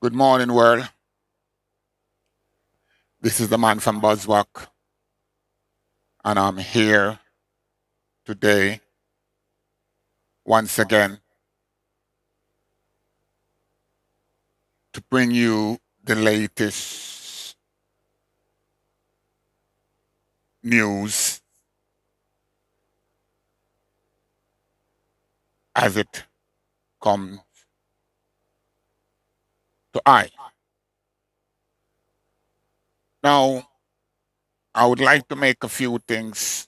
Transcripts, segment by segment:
Good morning, world. This is the man from Buzzwalk, and I'm here today once again to bring you the latest news as it comes to I. Now, I would like to make a few things.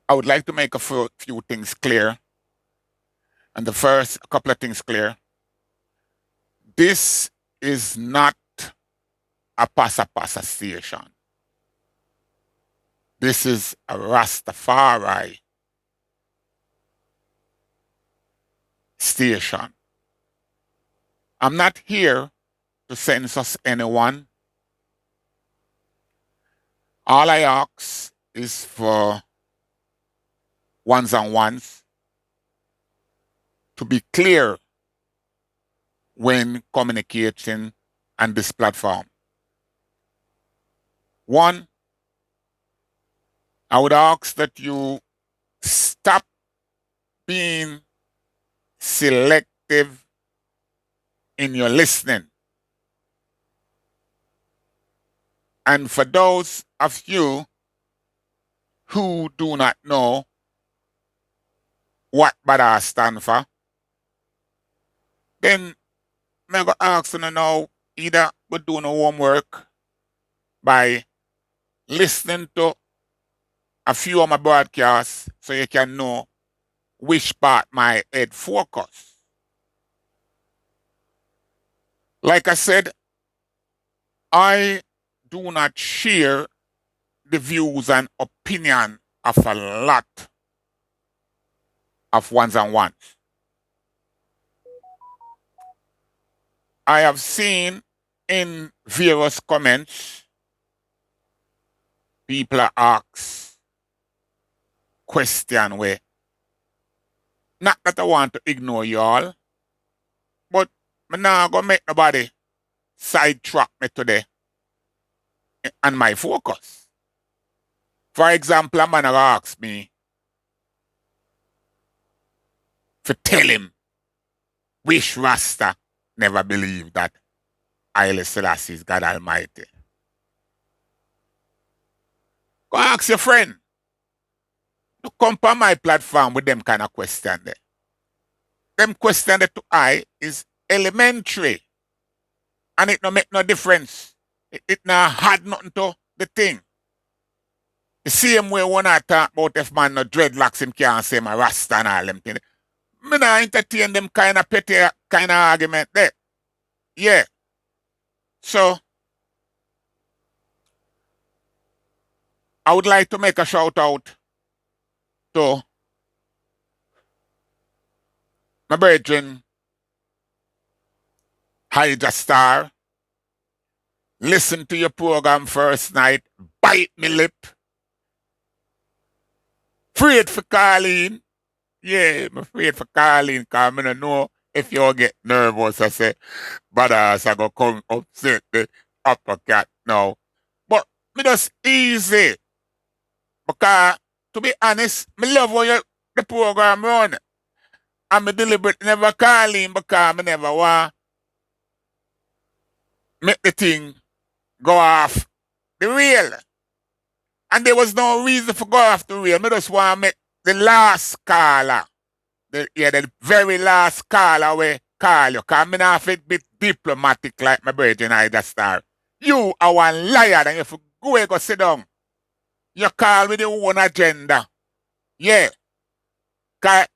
I would like to make a few things clear. And the first couple of things clear. This is not a passa passa station. This is a Rastafari station. I'm not here to censor anyone. All I ask is for ones and ones to be clear when communicating on this platform. One, I would ask that you stop being selective in your listening. And for those of you who do not know what BADA stand for, then I'm going to ask you now either we do no homework by listening to a few of my broadcasts so you can know which part my head focus. Like I said, I do not share the views and opinion of a lot of ones and ones. I have seen in various comments people ask question where not that I want to ignore y'all, but I'm not gonna make nobody sidetrack me today and my focus. For example, a man asked me to tell him which Rasta never believed that Haile Selassie is God Almighty. Go ask your friend. To come on my platform with them kind of question there. Them question that to I is elementary. And it no make no difference. It not had nothing to the thing. The same way when I talk about if man no dreadlocks him can't say my Rasta and all them things. Me not entertain them kind of petty kind of argument there. Yeah. So I would like to make a shout out to my brethren Hydra Star. Listen to your program first night. Bite me lip. Afraid for calling. Yeah, I'm afraid for calling because I don't know if you get nervous. I say, brothers, I go come upset the uppercut now. But me just easy. Because, to be honest, me love how the program run. And me deliberate never calling because I never want make the thing go off the rail. And there was no reason for go off the rail. I just want to make the last caller, the very last caller we call you. Because I not fit be diplomatic like my brethren Ida Star. You are one liar and if you go sit down. You call with your own agenda. Yeah. Because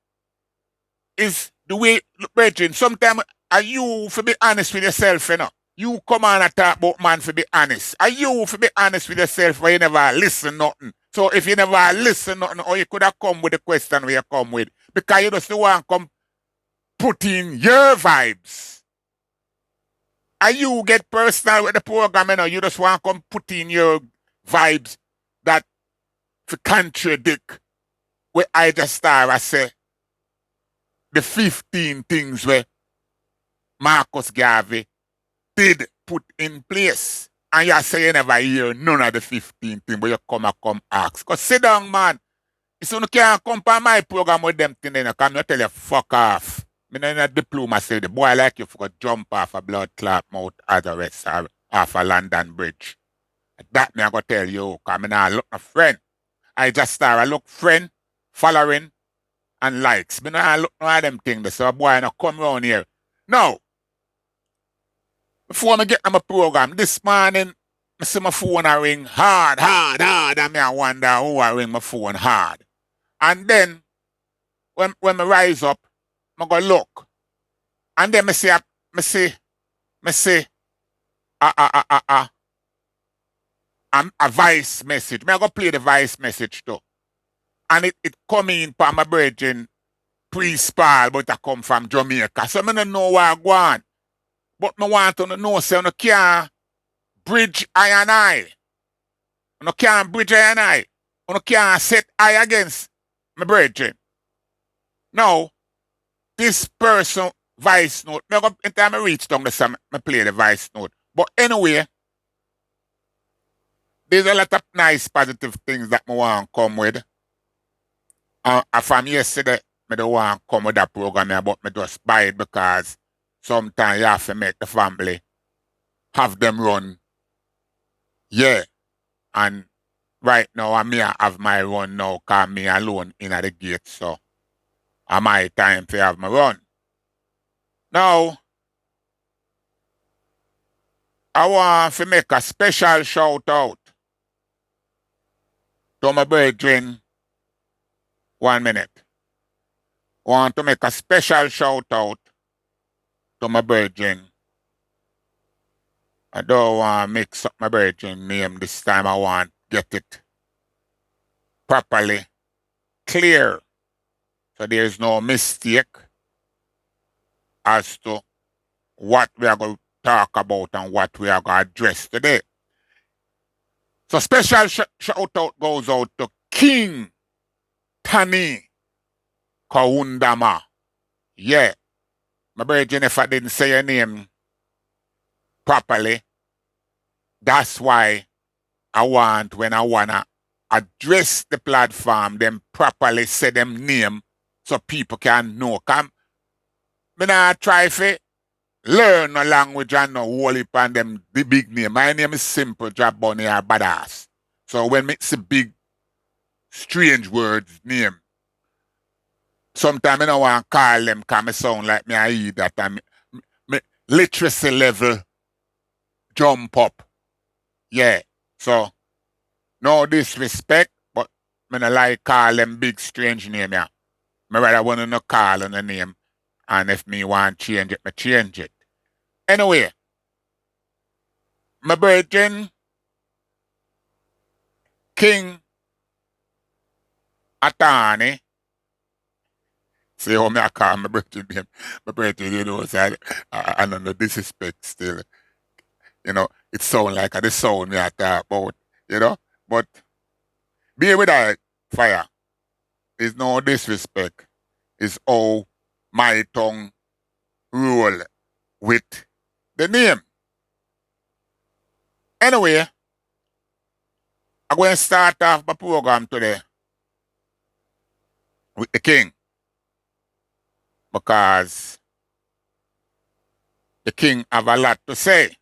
it's the way, brethren, sometimes are you for be honest with yourself, you know. You come on and talk about man for be honest. Are you for be honest with yourself where you never listen nothing? So if you never listen nothing, or you could have come with the question where you come with. Because you just don't want to come put in your vibes. Are you get personal with the program, you know, you just want to come put in your vibes that to contradict what I just start I say. the 15 things where Marcus Garvey did put in place. And you say you never hear none of the 15 things, but you come ask. Because sit down, man. If you can't come on my program with them things, then come, I tell you, fuck off. I mean, in a diplomacy, the boy like you for jump off a blood clot mouth as the rest or off a London Bridge. That me I go tell you, because I not look a friend. I just start, I look friend, following, and likes. Me not look no of them things, so a boy not come around here. No. Before I get on my program, this morning, I see my phone a ring hard, and me I wonder who I ring my phone hard. And then, when I rise up, I go look. And then I see a voice message. I go play the voice message too. And it come in from my virgin pre-spal, but it come from Jamaica. So I don't know where I go on. But I want to know, say, I can't bridge I and I. I can't bridge I and I. I can't set I against my brethren. Now, this person voice note, anytime I reach down the song, I play the voice note. But anyway, there's a lot of nice positive things that I want to come with. From yesterday, I don't want to come with that program, but I just buy it because sometimes you have to make the family have them run. Yeah. And right now, I have my run now because me alone in at the gate. So, it's my time to have my run. Now, I want to make a special shout out to my brethren. 1 minute. I want to make a special shout out to my brethren. I don't want to mix up my brethren name this time. I want to get it properly clear so there's no mistake as to what we are going to talk about and what we are going to address today. So special shout out goes out to King THANI KAUNDOMA. Yeah. My brethren, if I didn't say your name properly, that's why I want, when I want to address the platform, them properly say them name so people can know. Come, me not try to learn a language and no hold it on them the big name. My name is simple, Jahbunny or Badass. So when me see big, strange words name, sometimes I don't want to call them because I sound like me I eat that and me literacy level jump up. Yeah. So, no disrespect, but I don't like call them big strange name. Yeah. I rather want to no call on the name. And if me want to change it, I change it. Anyway, my brethren, King THANI. See how me I call my brethren name. My brethren, you know, so I don't know disrespect still. You know, it sound like the sound me I talk about, you know. But be with that fire. It's no disrespect. It's how my tongue roll with the name. Anyway, I'm going to start off my program today with the king. Because the king have a lot to say.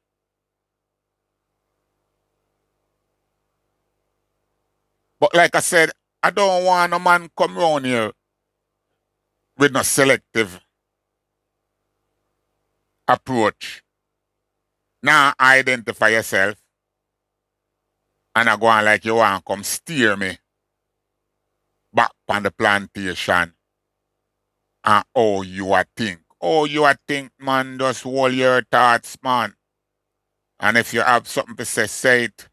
But like I said, I don't want a man come around here with no selective approach. Now identify yourself and I go on like you want to come steer me back on the plantation and how you a think. Oh, you a think, man, just hold your thoughts, man. And if you have something to say it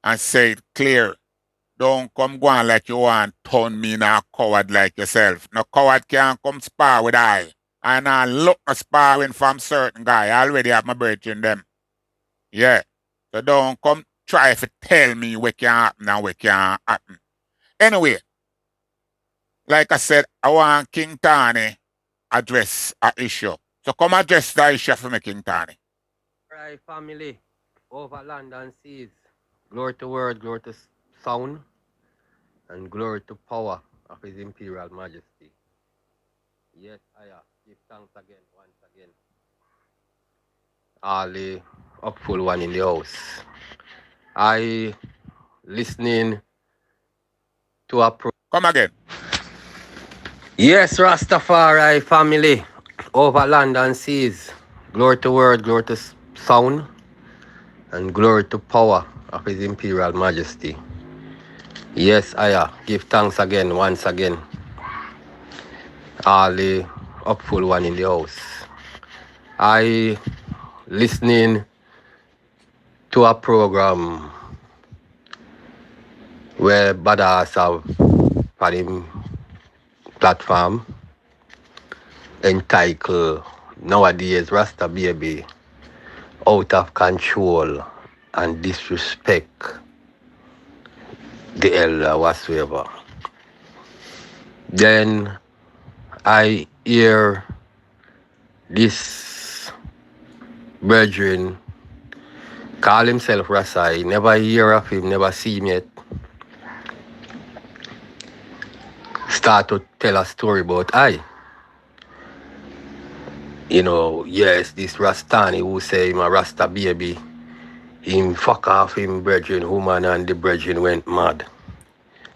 and say it clear. Don't come go on like you want turn me in a coward like yourself. No coward can't come spar with I. And I look a sparring from certain guy. I already have my birth in them. Yeah. So don't come try to tell me what can happen and what can't happen. Anyway, like I said, I want King THANI address an issue. So come address the issue for me, King Tani. Right, family, over land and seas. Glory to word, glory to sound, and glory to power of His Imperial Majesty. Yes, I give thanks again, once again. All the upful one in the house. I listening to a Come again. Yes, Rastafari family, over land and seas. Glory to word, glory to sound, and glory to power of His Imperial Majesty. Yes, I give thanks again, once again. All the upful one in the house. I listening to a program where Badass have on him platform entitled Nowadays Rasta Baby Out of Control and Disrespect the elder whatsoever. Then I hear this brethren call himself Rasai, never hear of him, never see him yet. Start to tell a story about yes, this Rastani who say him a Rasta baby, him fuck off him brethren woman and the brethren went mad.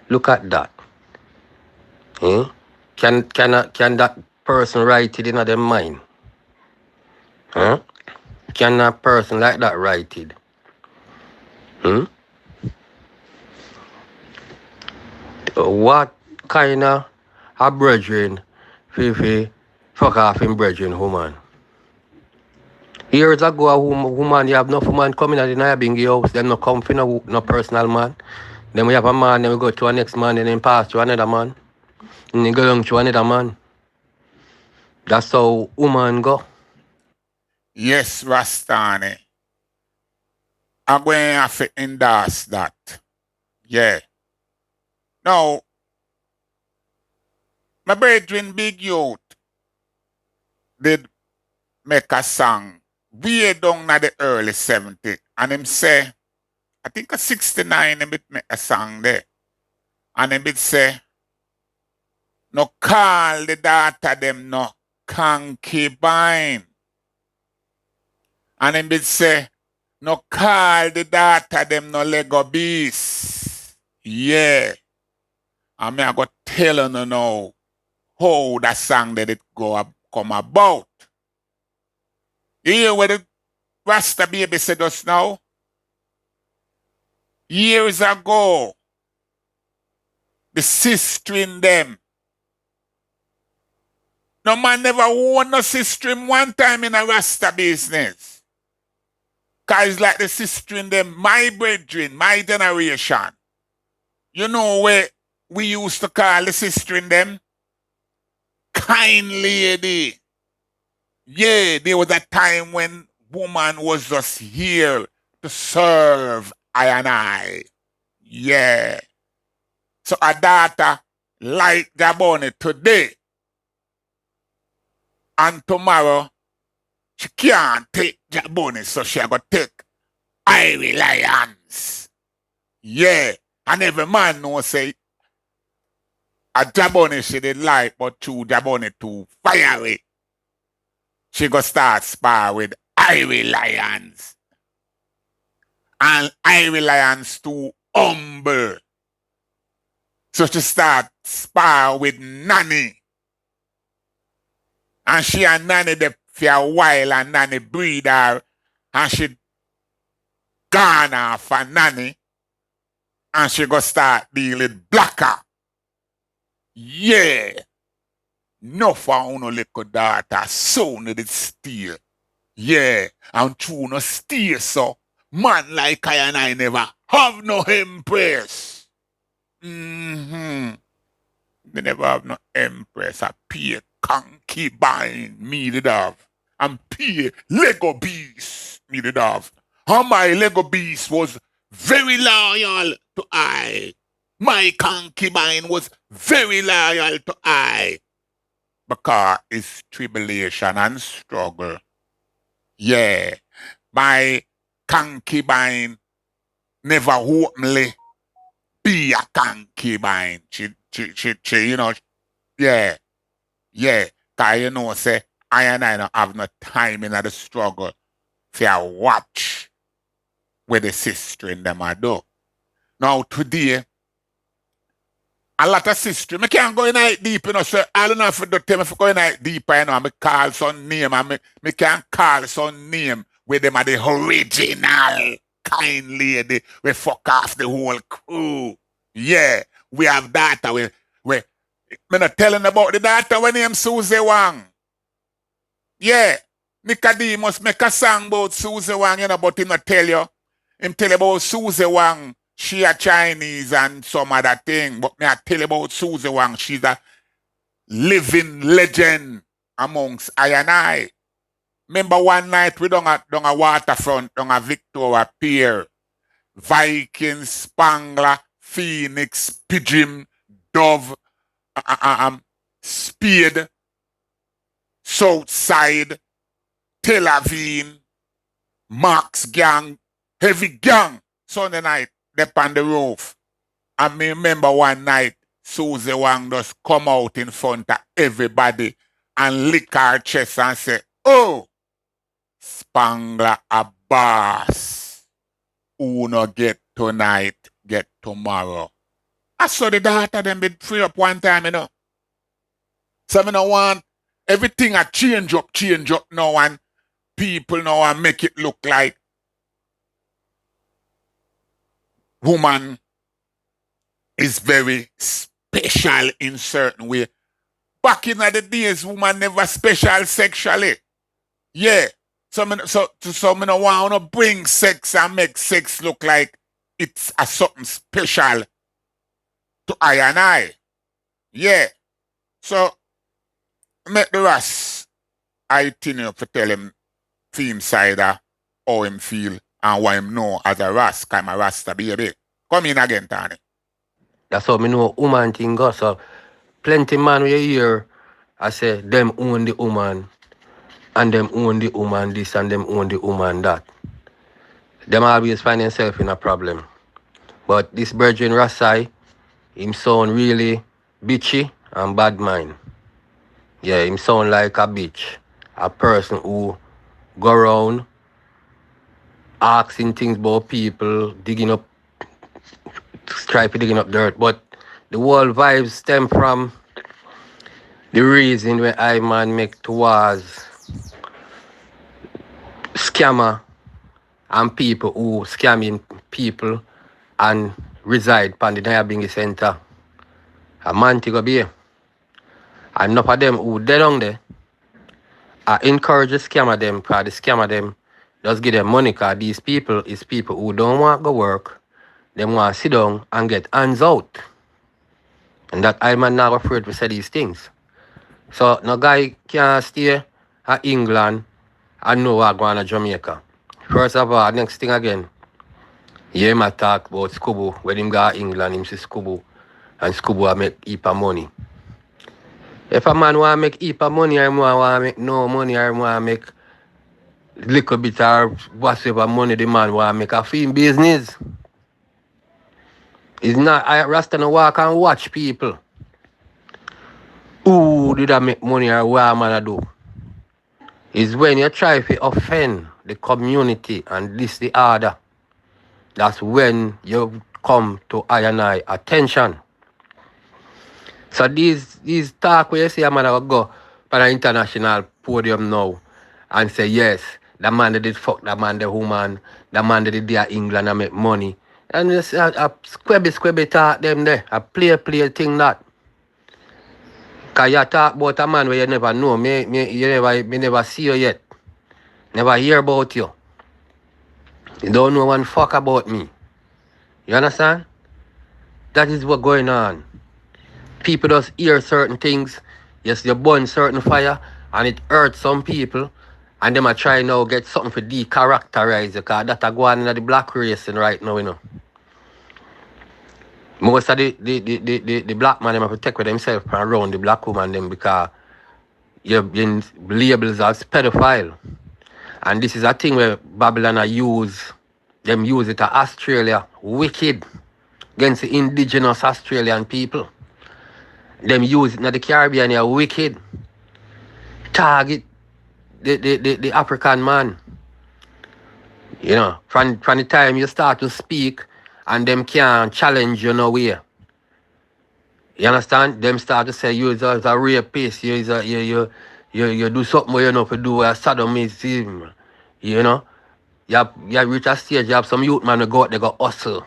Look at that. Eh? Can that person write it in their mind? Huh? Can a person like that write it? What kind of a brethren Fifi fuck off him brethren woman? Years ago, a woman, you have enough woman coming at the Nayabingi house, them no come for no personal man. Then we have a man, then we go to a next man, then pass to another man. And then go down to another man. That's how woman go. Yes, Rastani. I'm going to have to endorse that. Yeah. Now, my brethren Big Youth did make a song way down in the early 70s. And him say, I think a 69 him make a song there. And him say, no call the daughter them no concubine. And him say, no call the daughter them no Lego beast. Yeah. And me I go tell you now how that song that it come about. You hear what the Rasta baby said us now? Years ago, the sister in them. No man never won no sister in one time in a Rasta business. Cause it's like the sister in them, my brethren, my generation. You know where we used to call the sister in them? Kind lady. Yeah, there was a time when woman was just here to serve I and I. Yeah. So a daughter like Jahbunny today and tomorrow, she can't take Jahbunny, so she got to take I Reliance. Yeah. And every man knows say a Jahbunny she did like, but through Jahbunny too fiery. She go start spar with I Reliance. And I Reliance too humble. So she start spar with Nanny. And she and Nanny there for a while and Nanny breed her. And she gone off for Nanny. And she go start deal with Blacker. Yeah. No for uno little daughter. Soon it steal. Yeah. And true no steal so. Man like I and I never have no empress. They never have no empress. I pay concubine, me did have. And pay Lego beast, me did have. And my Lego beast was very loyal to I. My concubine was very loyal to I. because it's tribulation and struggle. Yeah. My concubine never openly be a concubine. She, yeah, yeah. Cause say, I and I don't have no time in the struggle for watch where the sister in them are do. Now today, a lot of sister, me can't go in it deep, so I don't know if you tell me if you go in it deeper, I call some name, and me can call some name where them are the original kind lady, we fuck off the whole crew. Yeah, we have data, we me not telling about the data when name Susie Wang. Yeah, Nicodemus make a song about Susie Wang, but him not tell you. Him tell you about Susie Wang. She a Chinese and some other thing. But me I tell you about Susie Wang. She's a living legend amongst I and I. Remember one night we down a waterfront, down a Victoria Pier. Viking, Spangler, Phoenix, Pigeon, Dove, Spade, Southside, Tel Aviv, Max Gang, Heavy Gang, Sunday night, they on the roof. And me remember one night, Susie Wang just come out in front of everybody and lick her chest and say, oh, Spangler a boss. Who no get tonight, get tomorrow. I saw the daughter them be free up one time, So I don't want everything a change up now, and people now and make it look like woman is very special in certain way. Back in the days, woman never special sexually. Yeah. So me no want to bring sex and make sex look like it's a something special to I and I. Yeah. So make the Ras I continue to tell him theme side how him feel and what him know as a Ras, cause I'm a Rasta baby. Come in again, Tani. That's how me know woman thing go. So plenty man we hear, I say them own the woman and them own the woman this and them own the woman that. Them always find themselves in a problem. But this Virgin Rasai, him sound really bitchy and bad mind. Yeah, him sound like a bitch. A person who go around asking things about people, digging up dirt. But the whole vibes stem from the reason where I man make towards scammer and people who scamming people and reside on the Nyabingi Center. A man to go be. And enough of them who dead on there, I encourage the scammer them, because the scammer them just give them money, because these people is people who don't want to go work. They want to sit down and get hands out. And that I man not afraid to say these things. So no guy can stay at England and know what going to Jamaica. First of all, next thing again, hear him talk about Scubu. When him go to England, him see Scubu. And Scubu will make heap of money. If a man want to make heap of money, or want to make no money, or want to make little bit or whatever money the man want to make a film business. It's not, I Rasta no walk and watch people. Who did I make money or what am I do? It's when you try to offend the community and this the other. That's when you come to I and I attention. So these talk where you see a man will go for an international podium now and say yes, the man that did fuck the man the woman, the man that did there England and make money. And just a squibby talk them there, a play thing that. Cause you talk about a man where you never know, me never see you yet. Never hear about you. You don't know one fuck about me. You understand? That is what going on. People just hear certain things. Yes, you burn certain fire and it hurts some people. And them are trying now get something for de-characterize you, because that's going on in the black racing right now, Most of the black man them have to take with themselves around the black woman them, because you've been labeled as pedophile. And this is a thing where Babylon use it to Australia, wicked, against the indigenous Australian people. Them use it in the Caribbean, are wicked. Target the African man. You know, from the time you start to speak and them can't challenge you nowhere. You understand? Them start to say you is a rapist, you do something where you know to do a sodomism. You know? You reach a stage, you have some youth man who go out, they go hustle,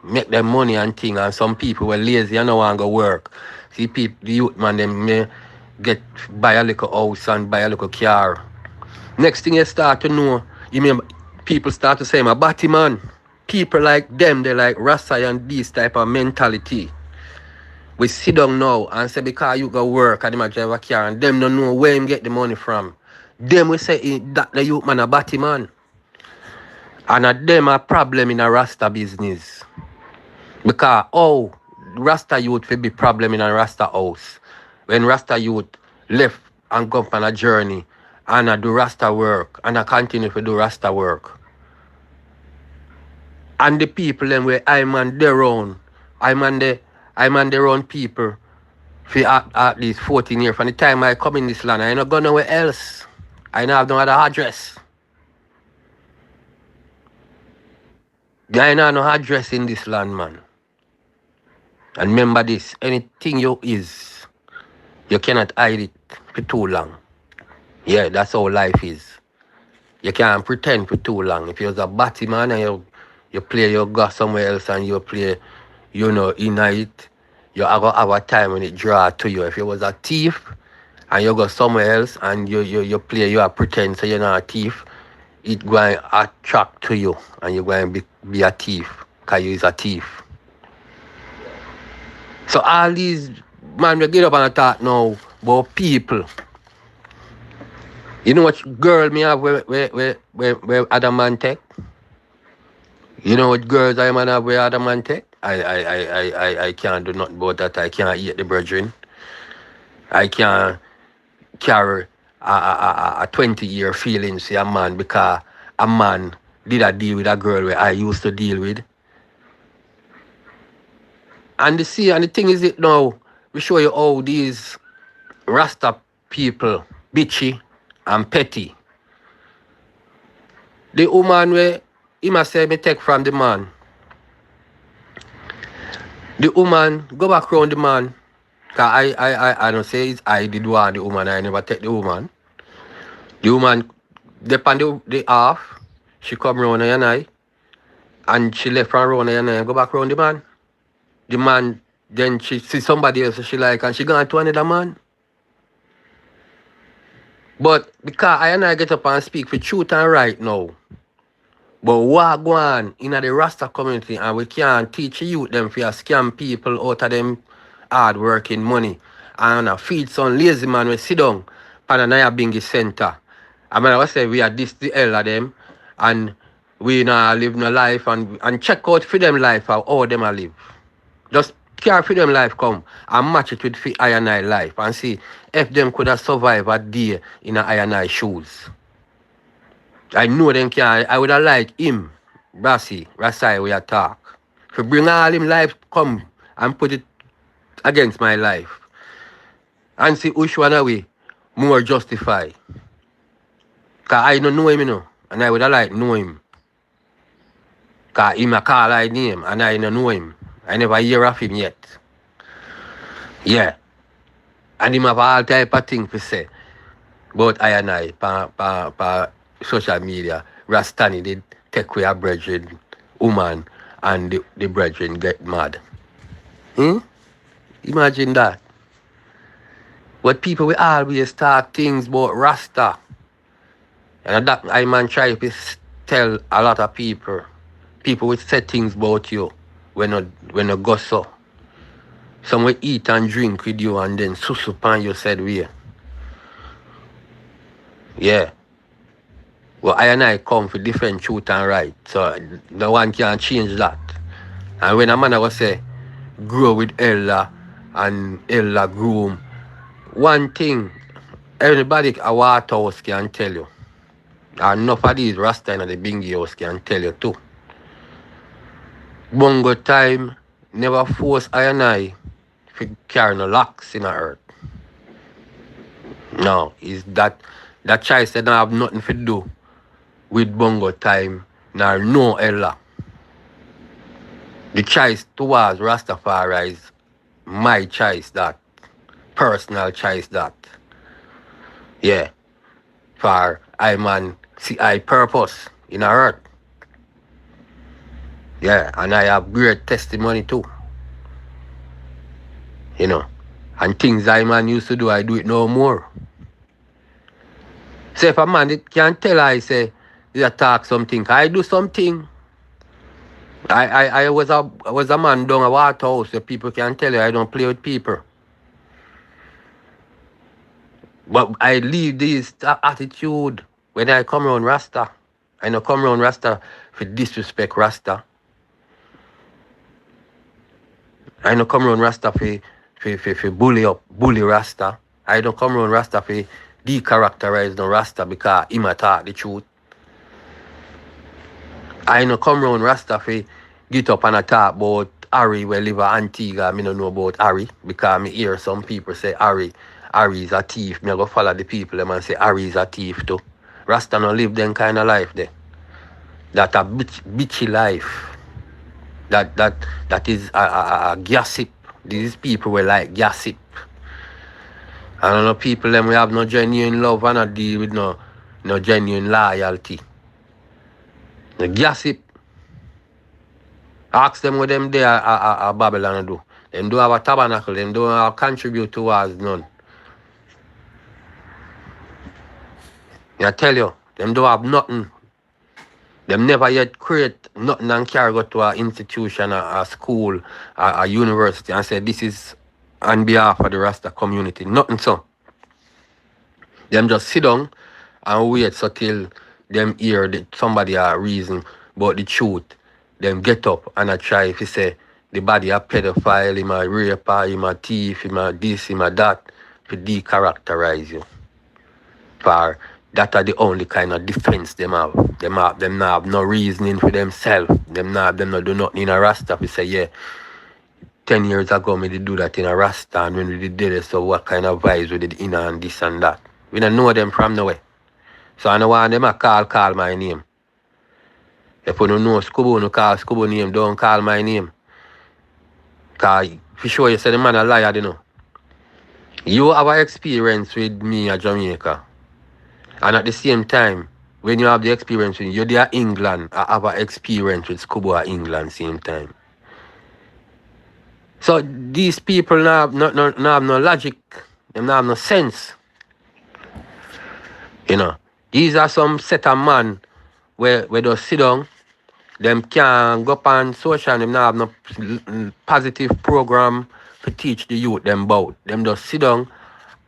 make them money and thing, and some people were lazy and no want to go work. See people, the youth man, them may buy a little house and buy a little car. Next thing you start to know, people start to say, I'm a batty man. People like them, they like Rasta and this type of mentality. We sit down now and say because you go work and them drive a car and them don't know where him get the money from. Them we say that the youth man a batty man. And them a problem in a Rasta business. Because Rasta youth will be problem in a Rasta house. When Rasta youth left and go on a journey and I do Rasta work and I continue to do Rasta work. And the people them where I'm on their own, I'm on their own people for at least 14 years. From the time I come in this land, I ain't not go nowhere else. I don't have no other address. I ain't have no address in this land, man. And remember this, anything you is, you cannot hide it for too long. Yeah, that's how life is. You can't pretend for too long. If you're a batty man and you play your go somewhere else and you play, you know, in it, you have a time when it draw to you. If you was a thief and you go somewhere else and you play, you pretend so you're not a thief, it going to attract to you and you're going to be a thief because you is a thief. So all these man we get up and talk now about people. You know what girl me have where other man take? You know what girls I man have where other man take? I can't do nothing about that. I can't eat the brethren. I can't carry a 20-year feelings to a man because a man did a deal with a girl where I used to deal with. And the thing is it now, we show you how these Rasta people, bitchy and petty. The woman where he must say me take from the man. The woman go back around the man. Cause I don't say it's I did want the woman, I never take the woman. The woman depend the half, she come round and she left from round and go back round the man. The man, then she see somebody else she like and she gone to another man. But because I get up and speak for truth and right now. But what go on in the Rasta community and we can't teach youth them for scam people out of them hard working money. And feed some lazy man we sit down and I bingy center. I mean I say we are this the hell of them and we not live no life and check out for them life how them a live. Just care for them life come and match it with I and I life and see if them could have survived a day in a I and I shoes. I know them can. I would have liked him, Rasai, we talk. To bring all him life come and put it against my life. And see which one away more justify. Because I don't know him, you know. And I would have liked know him. Because him a call I name and I don't know him. I never hear of him yet. Yeah. And him have all type of things to say. But I and I, pa social media, Rastani did take away a brethren, woman, and the brethren get mad. Imagine that. But people will always talk things about Rasta. And that I man try to tell a lot of people. People will say things about you when you go so. Some will eat and drink with you and then susu pan you said we. Yeah. Well, I and I come for different truth and right. So no one can change that. And when a man was say, grow with Ella and Ella groom, one thing Anybody a Waterhouse can tell you. And enough of these Rasta in the Bingy house can tell you too. Bongo time never force I and I to carry no locks in a earth. No, is that choice that don't have nothing to do with bongo time nor no ella. The choice towards Rastafari is my choice that. Personal choice that. Yeah. For I man see I purpose in a earth. Yeah, and I have great testimony too. You know. And things I man used to do, I do it no more. So if a man it can tell I say you talk something, I do something. I was a man down a Waterhouse, so people can tell you I don't play with people. But I leave this attitude when I come around Rasta. I don't come around Rasta for disrespect Rasta. I don't come around Rasta for bully Rasta. I don't come around Rasta for decharacterize no Rasta because him a talk the truth. I don't come around Rasta for get up and talk about Harry where live at Antigua. I don't know about Harry because me hear some people say Harry is a thief. Me go follow the people them and say Harry is a thief too. Rasta no live them kind of life there. That a bitchy life. That is a gossip. These people were like gossip. I don't know people them we have no genuine love and not deal with no genuine loyalty. The gossip. Ask them what them there a Babylon do. Them do have a tabernacle, them don't have contribute towards none. I tell you, them don't have nothing. Them never yet create nothing and carry go to an institution, a school, a university and say this is on behalf of the Rasta community. Nothing so. Them just sit down and wait so till them hear somebody a reason about the truth. Them get up and I try if you say the body a pedophile, him a raper, him a thief, him a this, him a that, to decharacterize you. For that are the only kind of defense them have. Them not have no reasoning for themselves. Them not do nothing in a Rasta. We say, yeah, 10 years ago we did do that in a Rasta and when we did it, so what kind of vibes we did in and this and that. We don't know them from nowhere. So I don't want them to call my name. If you don't know Scubo, you call Scubo name, don't call my name. Because for sure you say the man a liar, you know. You have an experience with me at Jamaica. And at the same time, when you have the experience with you're there England, I have an experience with Scubo at England same time. So these people now have no logic. They have no sense. You know. These are some set of man where they sit down. Them can go up on social, them not have no positive program to teach the youth them about. Them just sit down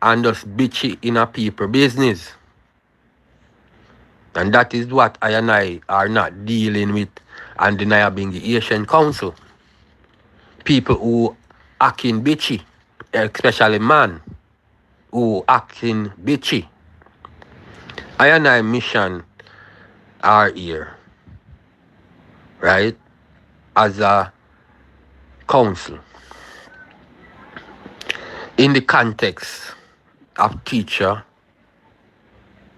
and just bitchy in a people business. And that is what I and I are not dealing with and denying the Asian Council. People who acting bitchy, especially man, who acting bitchy. I and I mission are here, right, as a council. In the context of teacher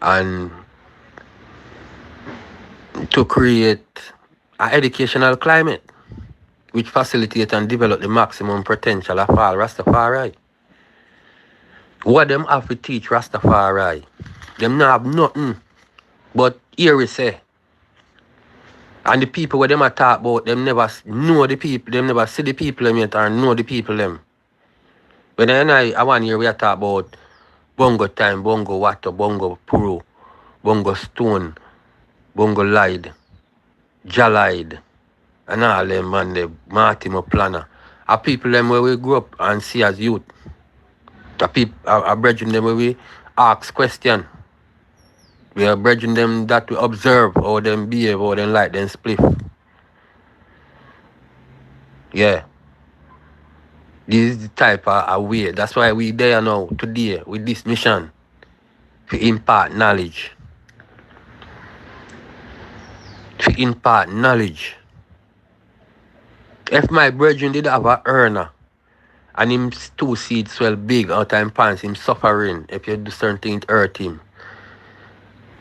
and to create an educational climate which facilitate and develop the maximum potential of all Rastafari. What them have to teach Rastafari? Them not have nothing but here we say. And the people where them a talk about, them never know the people, them never see the people them yet or know the people them. When I one year we are talk about bongo time, bongo water, bongo puro, bongo stone, bongo lied, jalide, and all them and the Martimo planner. Are people them where we grew up and see as youth. Are brethren them where we ask question. We are brethren them that we observe how them behave, how them like them split. Yeah. This is the type of way. That's why we there now today with this mission. to impart knowledge. To impart knowledge. If my brethren did have a earner and him two seeds swell big out of him pants, him suffering, if you do certain things hurt him.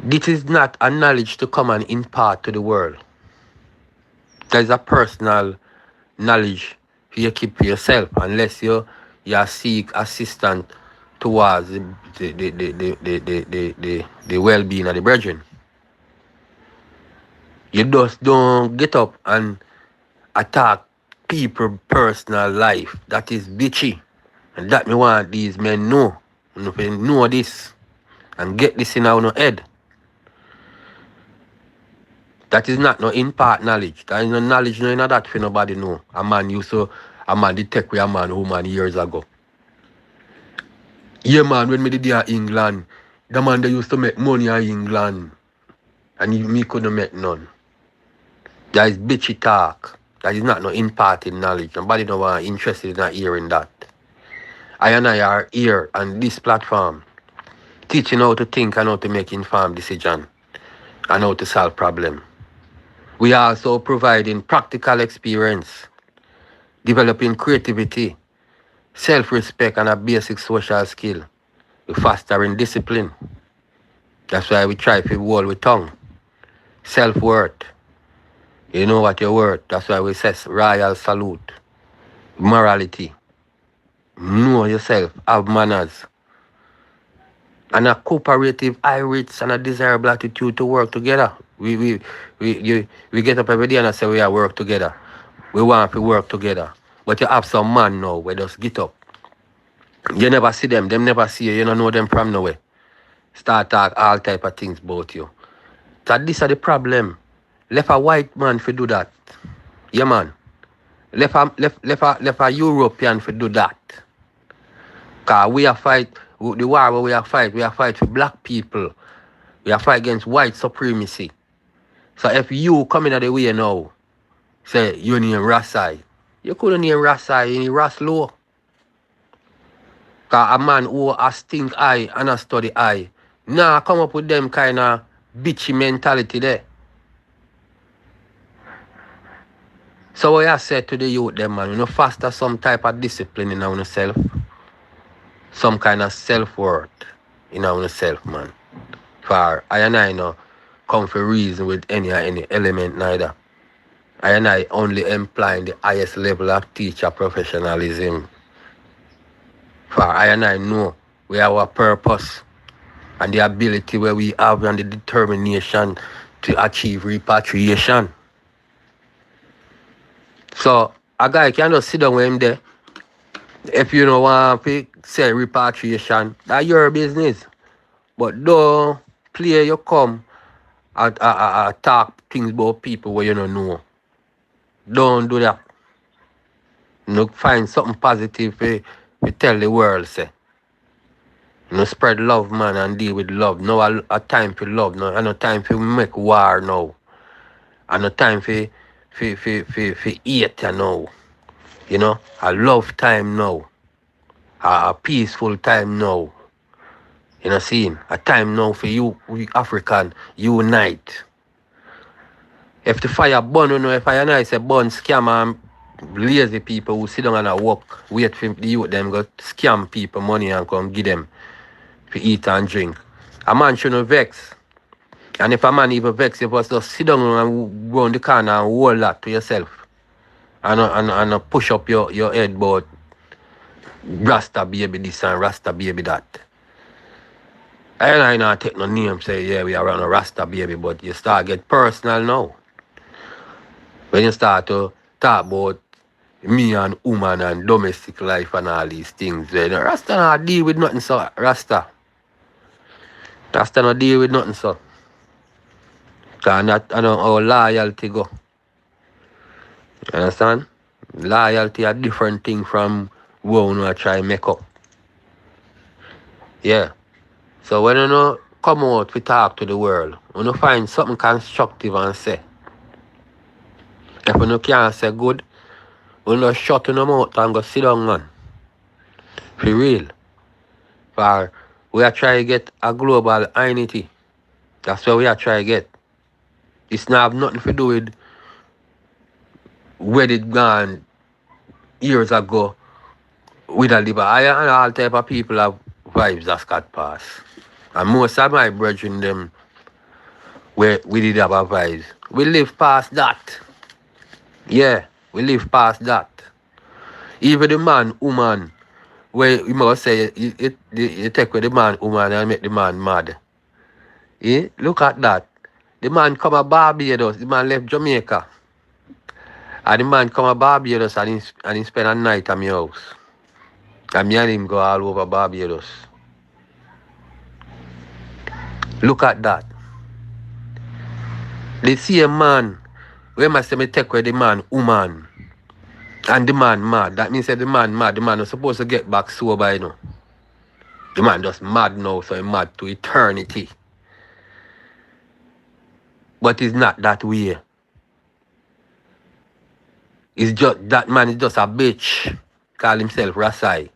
This is not a knowledge to come and impart to the world. There's a personal knowledge you keep for yourself unless you seek assistance towards the well-being of the brethren. You just don't get up and attack people's personal life. That is bitchy. And that me want these men know. And if they know this and get this in our head. That is not no in-part knowledge. That is no knowledge no in that for nobody know. A man detect with a man woman years ago. Yeah man, when me did in England, the man they used to make money in England. And me couldn't make none. That is bitchy talk. That is not no imparted knowledge. Nobody no want interested in hearing that. I and I are here on this platform, teaching how to think and how to make informed decisions and how to solve problems. We are also providing practical experience, developing creativity, self-respect, and a basic social skill. We fostering discipline. That's why we try to hold with tongue. Self-worth. You know what you're worth. That's why we say royal salute. Morality. Know yourself. Have manners. And a cooperative, irate, and a desirable attitude to work together. We get up every day and I say we are work together. We want to work together. But you have some man now where just get up. You never see them never see you, you don't know them from nowhere. Start talk all type of things about you. So this is the problem. Left a white man for do that. Yeah man. Left a European for do that. Cause we are fight the war where we are fight for black people. We are fight against white supremacy. So if you come in the way now, say you name Rasai, you couldn't name Rasai, you name Raslow. Cause a man who a stink eye and a study eye, nah come up with them kind of bitchy mentality there. So what I said to the youth them man, you know foster some type of discipline in ourself. Some kind of self-worth in ourself, man. For I and I know come for reason with any element neither. I and I only implying the highest level of teacher professionalism. For I and I know we have a purpose and the ability where we have and the determination to achieve repatriation. So a guy can just sit down with him there. If you don't want to say repatriation, that's your business. But don't play you come and talk things about people where you don't know. Don't do that. You find something positive to tell the world, say. You spread love, man, and deal with love. No a time for love, no time for make war now. And no time for hate now. You know, a love time now. A peaceful time now. You know, seeing a time now for you, we African, unite. If the fire burn, you know, if I say burn, scam and lazy people who sit down and work, wait for the youth, them go scam people money and come give them to eat and drink. A man shouldn't vex. And if a man even vex, you must just sit down and go on the corner and hold that to yourself. And push up your head about Rasta baby this and Rasta baby that. I not take no name, say, yeah, we are on a Rasta baby, but you start get personal now. When you start to talk about me and woman and domestic life and all these things, Rasta not deal with nothing, so Rasta not deal with nothing, so. Cause I know how loyalty go. You understand? Loyalty a different thing from what we try make up. Yeah. So when you come out to talk to the world, when you find something constructive and say, if you can't say good, when you shut your mouth and go sit down, man. For real. For We are trying to get a global unity. That's what we are trying to get. It's not have nothing to do with where it gone years ago with a liver. I and all type of people have vibes that Scott pass. And most of my brethren them where we did have a vibes. We live past that. Yeah, we live past that. Even the man, woman, where you must say you take with the man, woman and make the man mad. Yeah? Look at that. The man come a Barbados, the man left Jamaica. And the man come a Barbados and he spend a night at my house. And me and him go all over Barbados. Look at that. The same man, when I say me take with the man, woman, and the man mad. That means that the man mad. The man was supposed to get back sober, you know. The man just mad now, so he mad to eternity. But it's not that way. It's just that man is just a bitch. Call himself Rasai.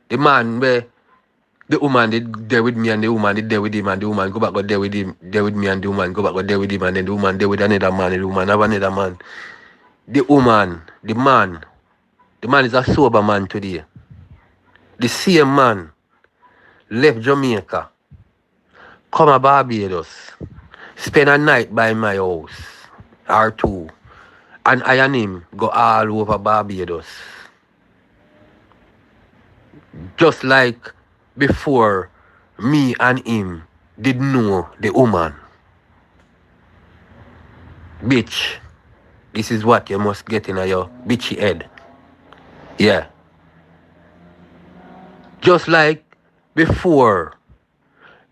The man where the woman did there with me and the woman did there with him and the woman go back go there with him, there with me and the woman go back go there with him and then the woman there with another man and the woman have another man. The woman, the man is a sober man today. The same man left Jamaica, come to Barbados, spend a night by my house or two, and I and him go all over Barbados. Just like before me and him did know the woman. Bitch, this is what you must get in your bitchy head. Yeah. Just like before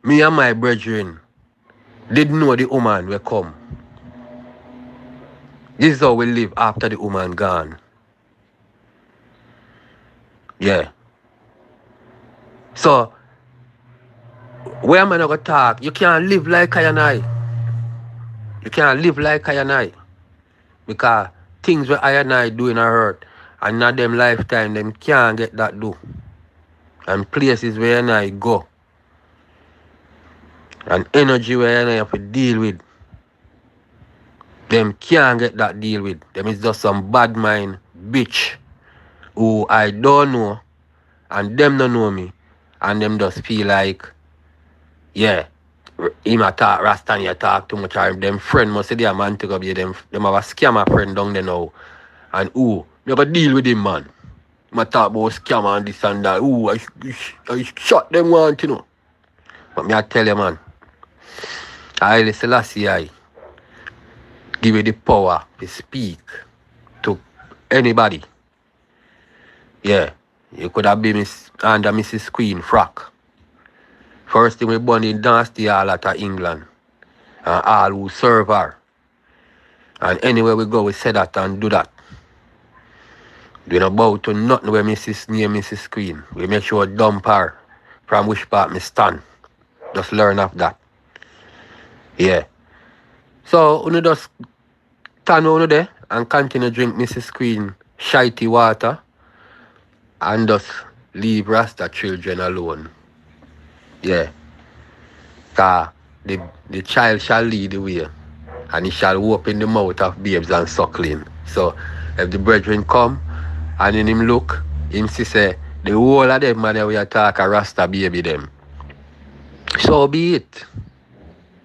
me and my brethren did know the woman will come. This is how we live after the woman gone. Yeah. So, where am I not gonna talk? You can't live like I and I. You can't live like I and I. Because things where I and I do in a hurt, and not them lifetime, them can't get that do. And places where I and I go, and energy where I and I have to deal with, them can't get that deal with. Them is just some bad mind bitch who I don't know, and them don't know me, and them just feel like, yeah, him a talk, Rastani a talk too much, or them friend must say they a man to go be them have a scammer friend down there now. And me gotta deal with him, man. I talk about scammer and this and that. I shot them one, you know. But me I tell you, man, I Selassie I give you the power to speak to anybody. Yeah. You could have been under Mrs. Queen Frack. First thing we born in Dynasty all out of England. And all who serve her. And anywhere we go, we say that and do that. We don't bow to nothing where Mrs. near Mrs. Queen. We make sure we dump her from which part me stand. Just learn of that. Yeah. So, you just stand over there and continue to drink Mrs. Queen shitey water and just leave Rasta children alone. Yeah. Because the child shall lead the way, and he shall open the mouth of babes and suckling. So, if the brethren come, and in him look, him say, the whole of them man we attack a Rasta baby them. So be it.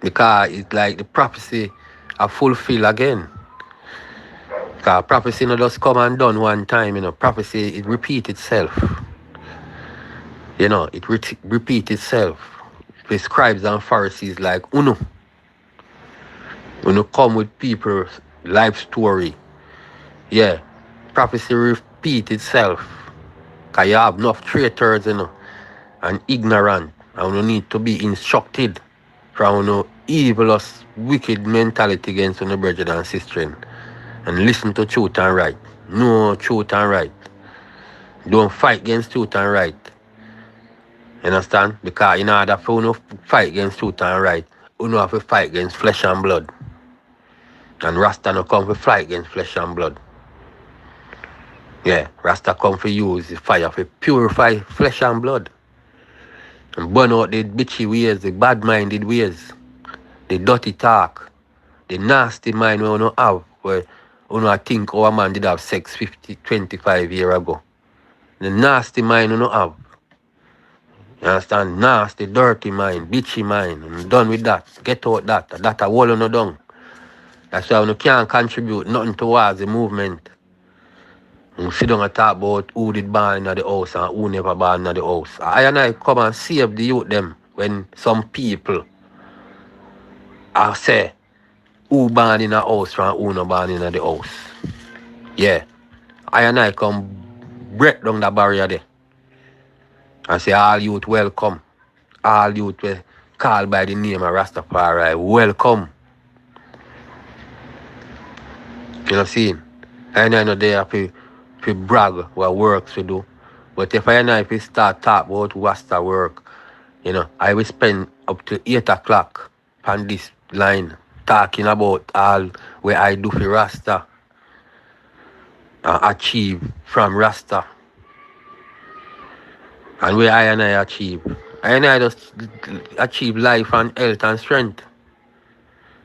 Because it's like the prophecy are fulfilled again. Because prophecy not just come and done one time, you know. Prophecy, it repeat itself. You know, it repeat itself. The scribes and Pharisees like, Uno come with people's life story. Yeah. Prophecy repeat itself. Because you have enough traitors, you know, and ignorant. And you need to be instructed from evil, wicked mentality against your brethren and sisters. And listen to truth and right. Know truth and right. Don't fight against truth and right. You understand? Because in order for you to fight against truth and right, you have to fight against flesh and blood. And Rasta no come to fight against flesh and blood. Yeah, Rasta come for use the fire to purify flesh and blood. And burn out the bitchy ways, the bad-minded ways, the dirty talk, the nasty mind we don't have, where you know, think our man did have sex 25 years ago. The nasty mind we don't have. You understand? Nasty, dirty mind, bitchy mind. I'm done with that. Get out that. That a wall on down. That's why you can't contribute nothing towards the movement. You sit down and talk about who did born in the house and who never born in the house. I and I come and save the youth them when some people I say who born in a house from who no born in the house. Yeah. I and I come break down the barrier there. And say all youth welcome. All youth will call by the name of Rastafari. Welcome. You know what I'm saying? I know there to brag what works to do. But if I know if we start talk about Rasta work, you know, I will spend up to 8 o'clock on this line talking about all where I do for Rasta and achieve from Rasta. And where I and I achieve. I and I just achieve life and health and strength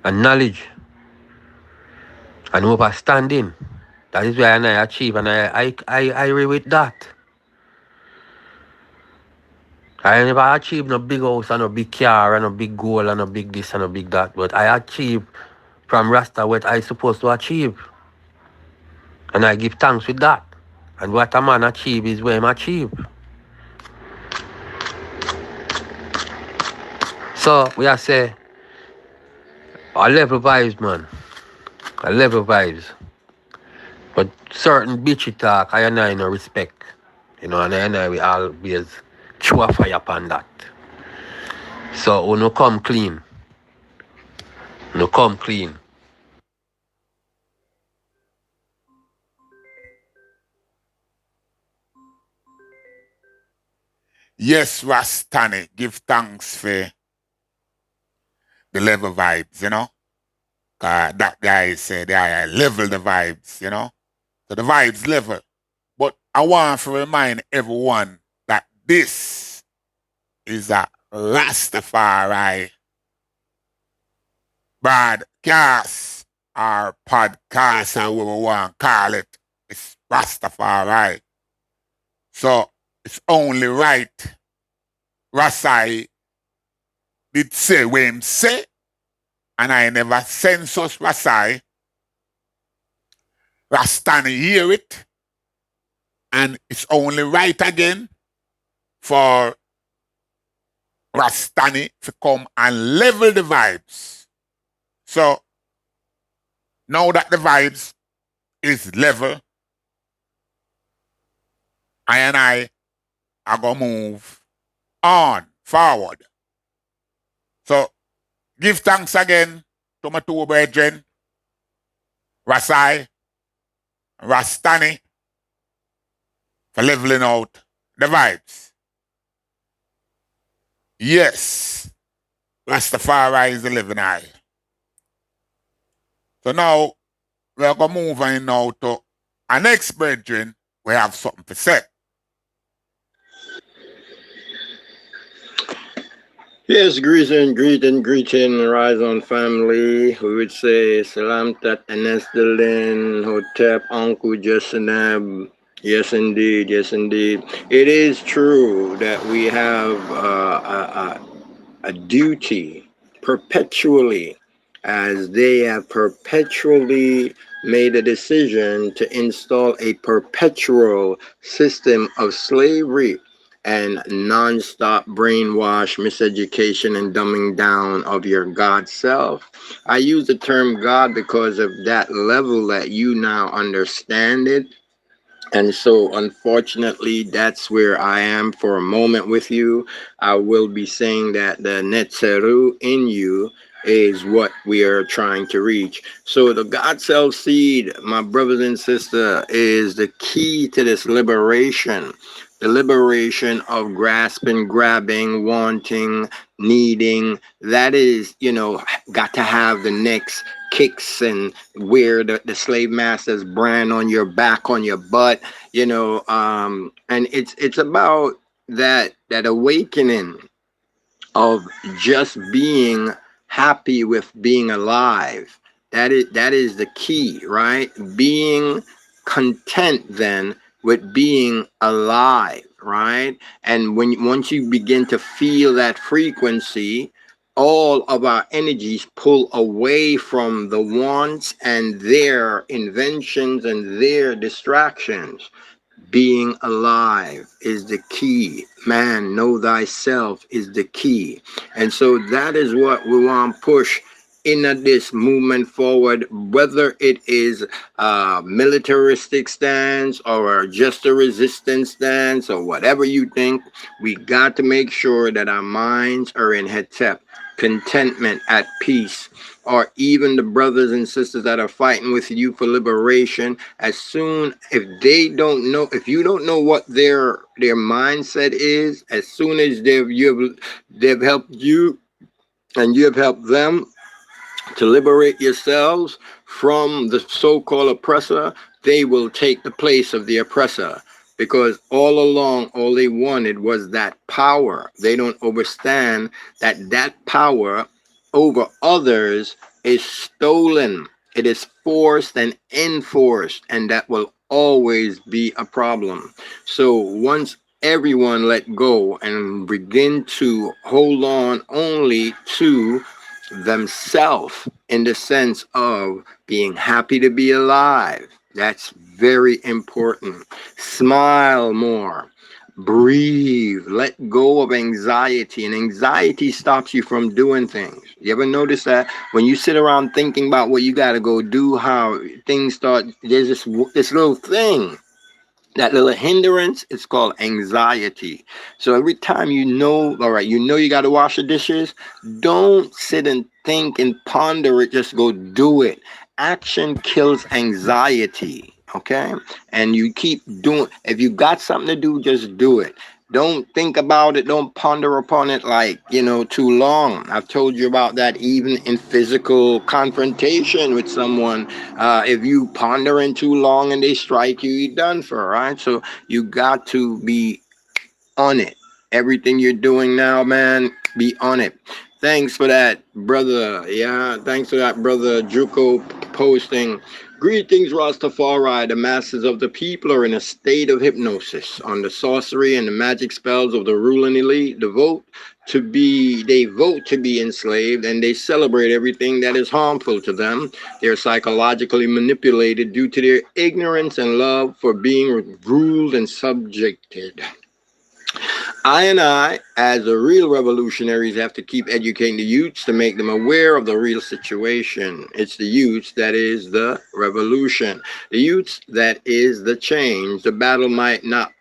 and knowledge and understanding. That is where I and I achieve, and I agree with that. I never achieve no big house and no big car and no big goal and no big this and no big that, but I achieve from Rasta what I supposed to achieve. And I give thanks with that. And what a man achieve is where him achieve. So we are say a level vibes, man. A level vibes. But certain bitchy talk, I and I no respect. You know, and I we always throw a fire upon that. So we no come clean. No come clean. Yes, Rastani, give thanks for the level vibes, you know. That guy said, I level the vibes, you know. So the vibes level. But I want to remind everyone that this is a Rastafari broadcast or podcast, or whatever we want to call it. It's Rastafari. So it's only right Rasai did say what him say, and I never census Rasai. Rastani hear it, and it's only right again for Rastani to come and level the vibes. So now that the vibes is level, I and I are gonna move on forward. So give thanks again to my two brethren, Rasai, Rastani, for leveling out the vibes. Yes, Rastafari is the living eye. So now we're gonna move on now to our next brethren. We have something to say. Yes, greeting, rise on family. We would say salam tat Enesdelin, Hotep, Uncle Jesenab. Yes, indeed, yes, indeed. It is true that we have a duty perpetually, as they have perpetually made a decision to install a perpetual system of slavery and non-stop brainwash, miseducation, and dumbing down of your God self. I use the term God because of that level that you now understand it. And so, unfortunately, that's where I am for a moment with you. I will be saying that the Netzeru in you is what we are trying to reach. So, the God Self seed, my brothers and sisters, is the key to this liberation. The liberation of grasping, grabbing, wanting, needing. That is, got to have the next kicks and wear the slave master's brand on your back, on your butt, and it's about that awakening. of just being happy with being alive. That is the key, right? Being content then with being alive, right? And once you begin to feel that frequency, all of our energies pull away from the wants and their inventions and their distractions. Being alive is the key. Man, know thyself is the key. And so that is what we want to push in this movement forward, whether it is a militaristic stance or just a resistance stance or whatever you think. We got to make sure that our minds are in hetep, contentment, at peace, or even the brothers and sisters that are fighting with you for liberation. As soon, if they don't know, if you don't know what their mindset is, as soon as they've helped you and you have helped them to liberate yourselves from the so-called oppressor, they will take the place of the oppressor. Because all along, all they wanted was that power. They don't understand that that power over others is stolen. It is forced and enforced, and that will always be a problem. So once everyone let go and begin to hold on only to themselves in the sense of being happy to be alive. That's very important. Smile more. Breathe. Let go of anxiety. And anxiety stops you from doing things. You ever notice that when you sit around thinking about what you got to go do, how things start, there's this little thing, that little hindrance, it's called anxiety. So every time you know, all right, you know you got to wash the dishes, don't sit and think and ponder it, just go do it. Action kills anxiety, okay? And you keep doing, if you got something to do, just do it. Don't think about it, don't ponder upon it like, too long. I've told you about that even in physical confrontation with someone. If you pondering too long and they strike you, you're done for, right? So you got to be on it. Everything you're doing now, man, be on it. Thanks for that, brother. Yeah, thanks for that, brother Juco posting. Greetings, Rastafari. The masses of the people are in a state of hypnosis on the sorcery and the magic spells of the ruling elite. They vote to be enslaved, and they celebrate everything that is harmful to them. They're psychologically manipulated due to their ignorance and love for being ruled and subjected. I, as the real revolutionaries, have to keep educating the youths to make them aware of the real situation. It's the youths that is the revolution. The youths that is the change. The battle might not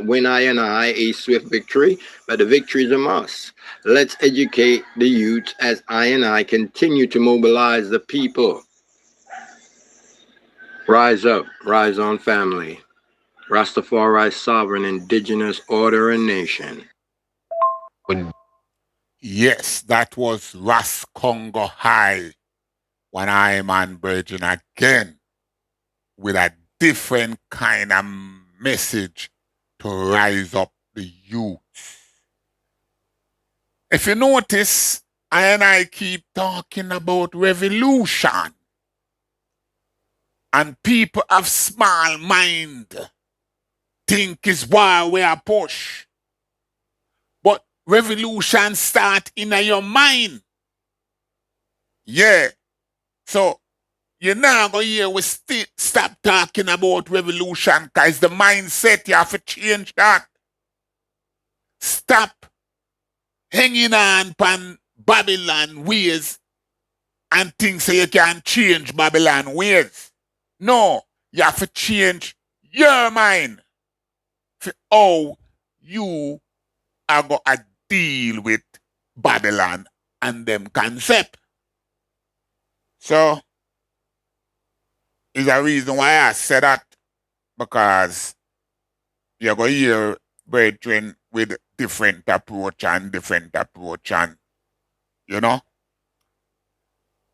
win I a swift victory, but the victory is a must. Let's educate the youth as I continue to mobilize the people. Rise up, rise on, family. Rastafari sovereign, indigenous order and nation. Yes, that was Ras Congo High when I am on Virgin again with a different kind of message to rise up the youth. If you notice, I keep talking about revolution. And people have small mind. Think is why we are push. But revolution start in your mind. Yeah. So you're not going to hear we stop talking about revolution because the mindset, you have to change that. Stop hanging on pan Babylon ways and think so you can change Babylon ways. No, you have to change your mind for how you are going to deal with Babylon and them concept. So, is a reason why I said that, because you're going to hear brethren with different approach and,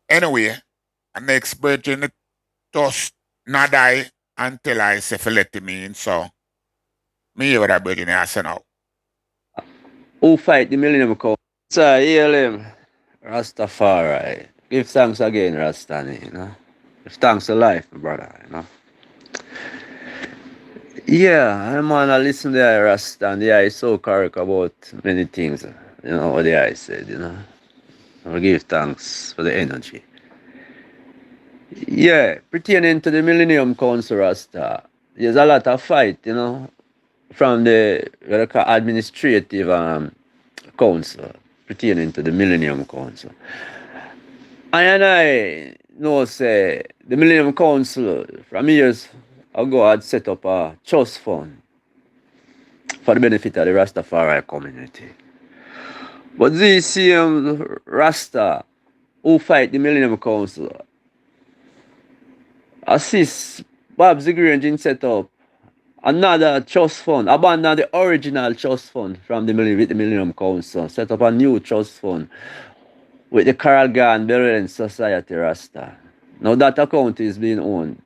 Anyway, the next brethren just not die until I say for let me in. So, me hear what that brethren I say now. Who fight the Millennium Council? So, hail him. Rastafari. Give thanks again, Rastani, you know. Give thanks to life, my brother, you know. Yeah, I'm on a listen to the Rasta, and yeah, he's so correct about many things, you know, what the I said, you know. I'll give thanks for the energy. Yeah, pertaining to the Millennium Council, Rasta, there's a lot of fight, you know, from the what they call administrative council pertaining to the Millennium Council. And I know say the Millennium Council from years ago had set up a trust fund for the benefit of the Rastafari community. But these same Rasta who fight the Millennium Council assist Babs the Grange in set up another trust fund, abandon the original trust fund from the Millennium Council, set up a new trust fund with the Carl Gann Benevolent Society Rasta. Now that account is being owned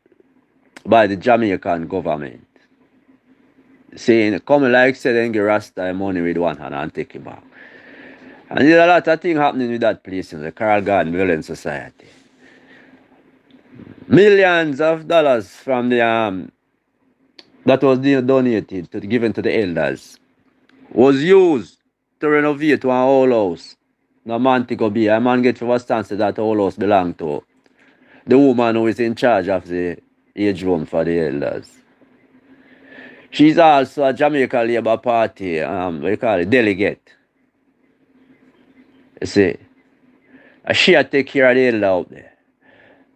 by the Jamaican government. Saying, come like say then give Rasta money with one hand and take it back. And there's a lot of things happening with that place in the Carl Gann Benevolent Society. Millions of dollars from the that was donated to given to the elders was used to renovate one whole house. No man to go be. A man get for stance that whole house belong to the woman who is in charge of the age home for the elders. She's also a Jamaica Labour Party, what you call it, delegate. You see. And she had take care of the elder out there.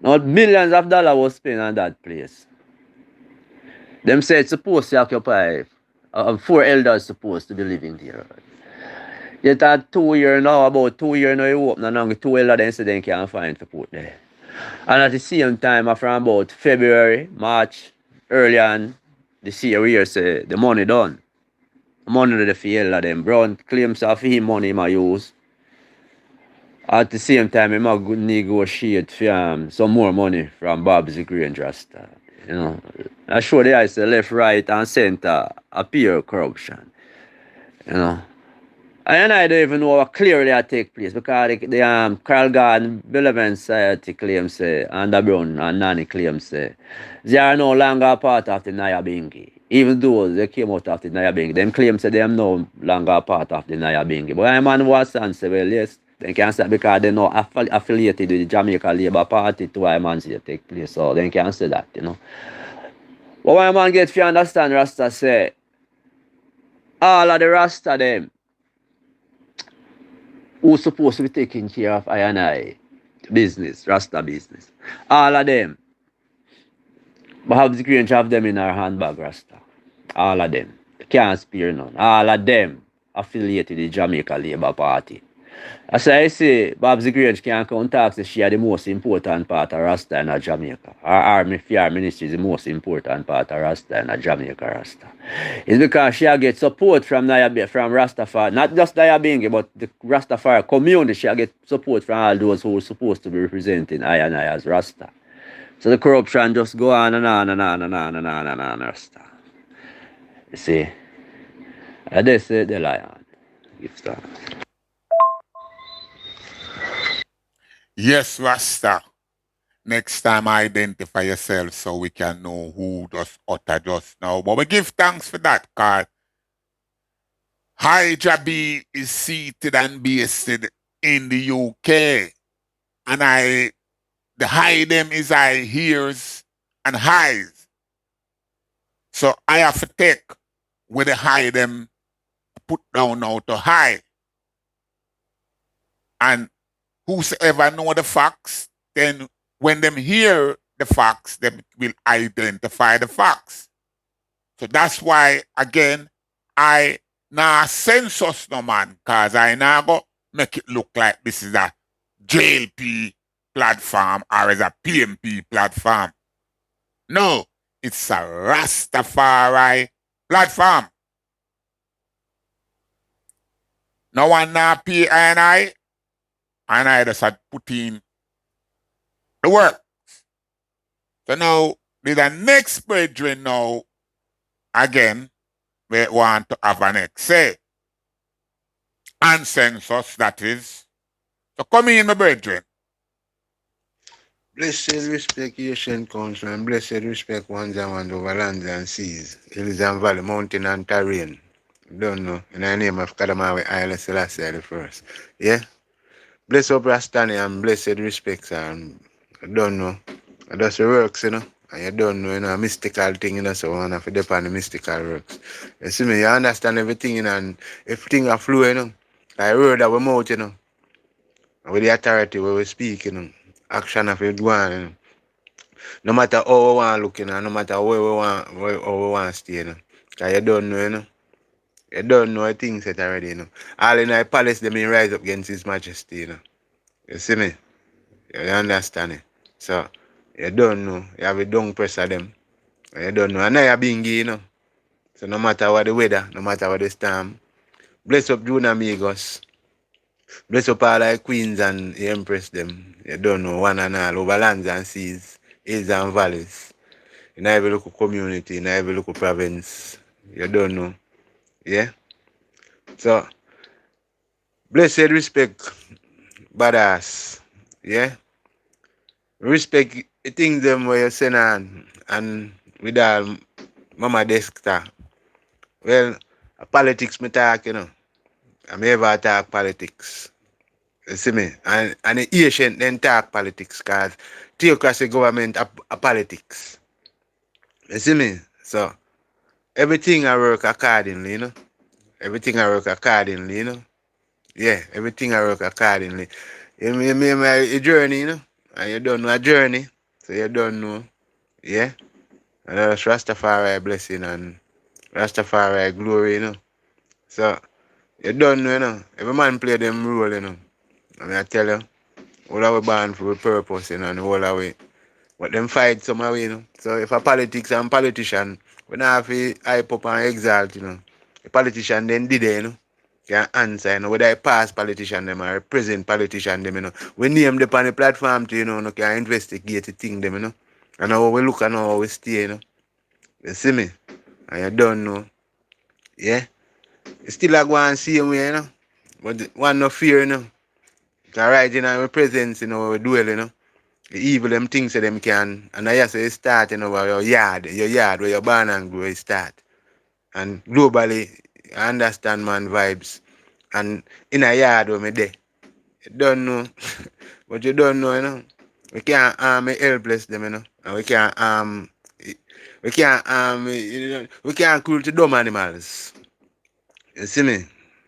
Now millions of dollars was spent on that place. Them say it's supposed to occupy 4 elders supposed to be living there. Yet at 2 years now, about 2 years now, you open and now 2 elders then say they can't find to put there. And at the same time, from about February, March, early on this year, we hear say the money done. Money the field of them. Brown claims of him money him use. At the same time, he might negotiate for some more money from Bob's Grange Rasta. You know, I show the eyes the left, right, and center appear corruption. You know. And I don't even know what clearly I take place because the Carl Garden Benevolent Society claims say, and the Brown and Nani claims say, they are no longer part of the Nyabingi. Even though they came out of the Nyabingi, them claim say they are no longer part of the Nyabingi. But I man was and say, well, yes, they can say because they're not affiliated with the Jamaica Labour Party to why man say take place. So they can say that, you know. But why man get to understand Rasta say, all of the Rasta them, who's supposed to be taking care of I and I business, Rasta business. All of them. But have the Grange have them in our handbag, Rasta. All of them. Can't spare none. All of them affiliated with the Jamaica Labour Party. As I say, Babs the Grange can contact say she are the most important part of Rasta in Jamaica. Our army fair ministry is the most important part of Rasta in Jamaica Rasta. It's because she get support from Rastafari, not just Nyabingi, but the Rastafari community. She get support from all those who are supposed to be representing I and I as Rasta. So the corruption just go on and on and on and on and on and on, Rasta. You see? And they say the lion. Give thanks. Yes, Rasta. Next time identify yourself so we can know who just utter just now. But we give thanks for that, cause High Jabi is seated and based in the UK. And the high them is I hears and highs. So I have to take with the high them put down now to high. And whosoever know the facts, then when them hear the facts, they will identify the facts. So that's why, again, I nah census no man, cause I now go make it look like this is a JLP platform or is a PMP platform. No, it's a Rastafari platform. No one now pay and I just had put in the work. So now, the next brethren now, again, we want to have an next say. and census, that is. So come in, my brethren. Blessed respect Asian country and blessed respect ones and one over lands and seas, hills and valley, mountain and terrain. Don't know. In the name of Kadamawe Isle Selassie the first. Yeah? Bless up Rastani and blessed respects and I don't know. That's the works, you know. And you don't know, a mystical thing, so one have to depend on the mystical works. You see me, you understand everything, and everything are flow, Like word that we mouth, And with the authority where we speak, Action of it go on, No matter how we want look, no matter where how we want stay, Cause you don't know, You don't know things set already, All in the palace, they may rise up against His Majesty, You see me? You understand it? So, you don't know. You have a dung press of them. You don't know. And now you're being gay, So no matter what the weather, no matter what the storm, bless up June amigos. Bless up all our queens and the empress them. You don't know, one and all, over lands and seas, hills and valleys. In every local community, in every local province. You don't know. Yeah? So, blessed respect, badass. Yeah? Respect the things them where you send on and with all mama desktop. Well, politics me talk, I may ever talk politics. You see me? And the Asian then talk politics because theocracy government a politics. You see me? So everything I work accordingly, Everything I work accordingly, Yeah, everything I work accordingly. You mean my journey, And you don't know a journey. So you don't know. Yeah? And that's Rastafari blessing and Rastafari glory, So you don't know, Every man play them role, I tell you, all our born for a purpose, and all our way. But them fight some way, So if a politics and politician, we not have to hype up and exalt, The politician then did it, Can answer, whether I pass politician them or present politician them, We name them on the platform to, no can investigate the thing them, And how we look and how we stay, You see me? And you don't know. Yeah? You still a go and see me, But one no fear, Because right in our presence, we dwell, The evil them things that them can. And I say it start, where your yard where you're born and grow, it start. And globally, I understand man vibes. And in a yard where me there. You don't know. But you don't know, We can't harm helpless them, And we can't cruel to dumb animals. You see me?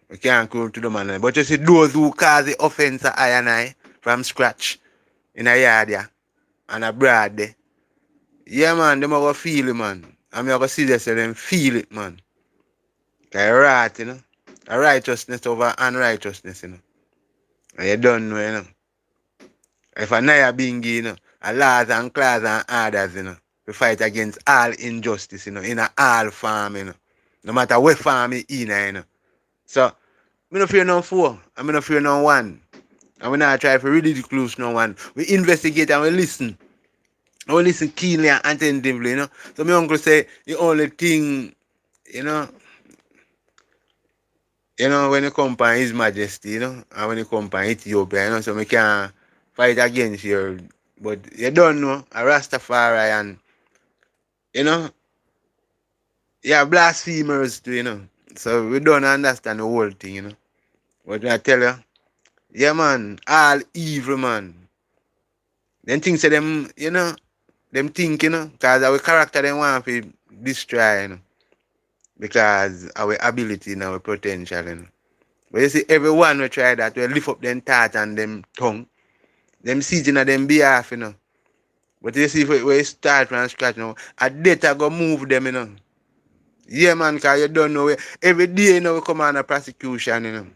We can't cruel to them animals. But you see those who cause the offense I and I from scratch in a yard, yeah, and abroad there. Yeah, man, them are feel it, man. And me are see this, them feel it, man. Cause right, A righteousness over unrighteousness, And you don't know, If a naya being, a laws and class and orders, we fight against all injustice, in a all farm, No matter what farm it in, So, me no fear no four, and me no fear no one. And we not try to ridiculous no one. We investigate and we listen. And we listen keenly and attentively, So my uncle say the only thing, when you come by His Majesty, and when you come by Ethiopia, so we can fight against you. But you don't know, a Rastafari and, yeah, blasphemers too, So we don't understand the whole thing, But I tell you, yeah, man, all evil, man. Them things say them, them think, because our character them want to destroy, because our ability and our potential, But you see, everyone will try that, will lift up them thought and them tongue, them seeds in them behalf, But you see, if we start from scratch, a data go move them, Yeah, man, because you don't know, every day, we come on a prosecution,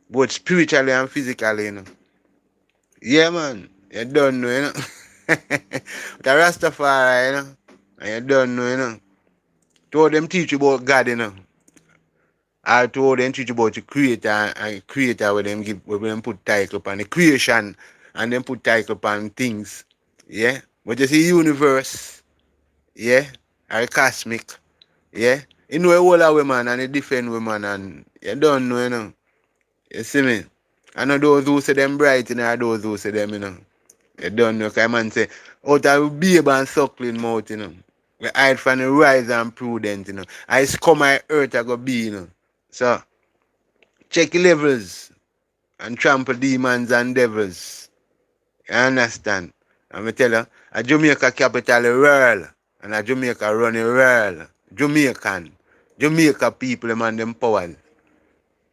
both spiritually and physically, Yeah, man, you don't know, But a Rastafari, and you don't know, Told them teach you about God, I told them teach you about the creator and creator where them give where them put title upon the creation and then put title upon things. Yeah? But you see universe, yeah, or cosmic, yeah. You know a whole of women and a different women and you don't know, You see me? I know those who say them bright, you know, are those who say them, you know. You don't know, because man say, out of babe and suckling mouth, you know. We hide from the wise and prudent, you know. I scum my earth I go be, you know. So, check your levels and trample demons and devils. You understand? And me tell you, a Jamaica capital the world, and a Jamaica run the world. Jamaica people, man, them powers.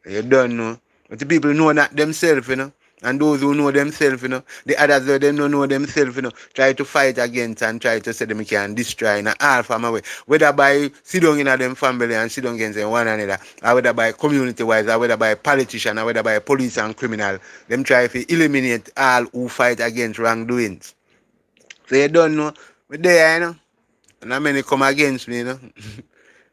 You don't know. But the people know that themselves, you know. And those who know themselves, you know, the others who they don't know themselves, you know, try to fight against and try to say them can destroy in all from away. Whether by sit down in them family and sit down against one another, or whether by community wise, or whether by politician, or whether by police and criminal, them try to eliminate all who fight against wrongdoings. So you don't know. But there, you know. And how many come against me, you know.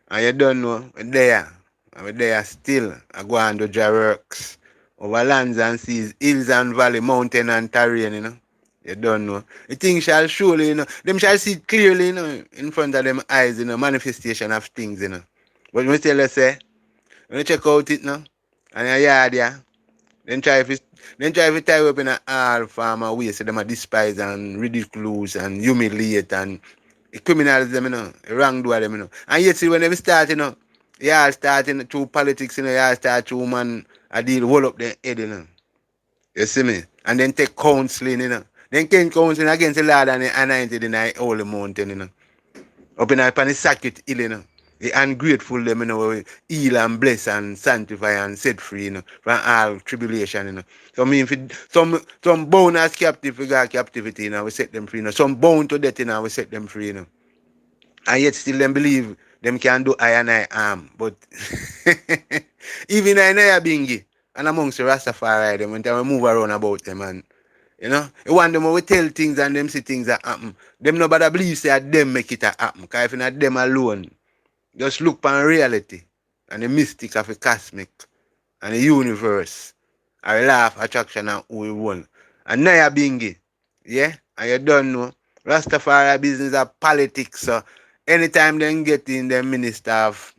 And you don't know, we're there. And we're there still. I go and do your works. Over lands and seas, hills and valley, mountain and terrain, you know. You don't know. The thing shall surely, you know. Them shall see it clearly, you know, in front of them eyes, you know, manifestation of things, you know. But we tell you, say, when you check out it now, and your yard, yeah, then try to tie up in a all farmer way, so them a despise and ridicule and humiliate and criminals them, you know, wrongdoer them, you know. And yet see when they start, you know, you all start in through politics, you know, you all start through man a deal hold up their head, you know. You see me? And then take counseling, you know. Then can counseling against the Lord and the anointed in the holy mountain, you know. Up in the circuit hill, you know. The ungrateful them, you know, heal and bless and sanctify and set free, you know, from all tribulation, you know. So I mean, some bound as captive, we got captivity, you know, we set them free, you know. Some bound to death, you know, we set them free, you know. And yet still them believe them can do I and I am. But even I know bingy and amongst the Rastafari, them when they move around about them and you know, you want them we tell things and them see things that happen. Them nobody believe say them make it happen. Because if not them alone, just look upon reality and the mystic of the cosmic and the universe. I laugh, attraction and who we want. And now you bingy. Yeah? And you don't know. Rastafari business of politics. So anytime they get in the minister of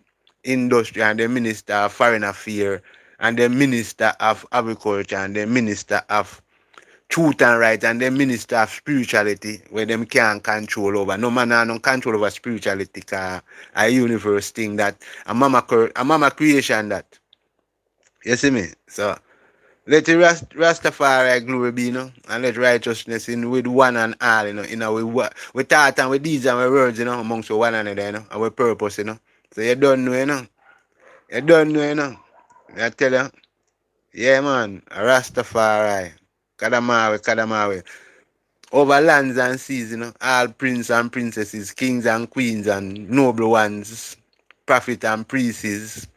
industry and the minister of foreign affairs and the minister of agriculture and the minister of truth and right and the minister of spirituality where them can't control over. No man no control over spirituality cause a universe thing that a mama creation that. You see me? So let the Rastafari glory be, you know, and let righteousness in with one and all, you know, we thought and we deeds and we words, you know, amongst one another, you know, and we purpose, you know. So you don't know, you know. You don't know, you know. I tell you, yeah, man, a Rastafari, Kadamawe, Kadamawe, over lands and seas, you know, all princes and princesses, kings and queens and noble ones, prophet and priests,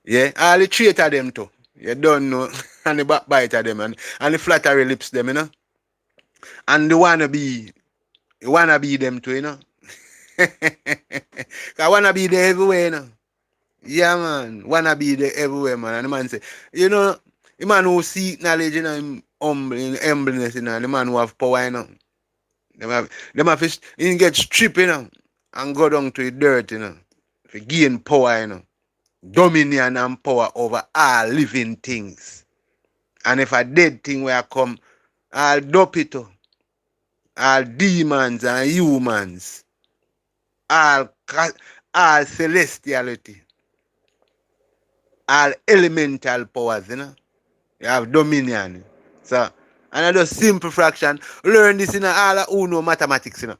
yeah, all the traitor them too. You don't know. And the backbiter them and the flattery lips them, you know. And the wanna be them too, you know. Cause wanna be there everywhere, you know. Yeah man. Wanna be there everywhere, man. And the man say, you know, the man who seek knowledge, you know, him humble in humbleness, you know, the man who have power, you know. Them have he get stripped, you know, and go down to the dirt, you know. To gain power, you know. Dominion and power over all living things. And if a dead thing where I come, I'll dope it up. All demons and humans. All, all celestiality. All elemental powers, you know. You have dominion. So, and I just simple fraction. Learn this in all who know mathematics, you know.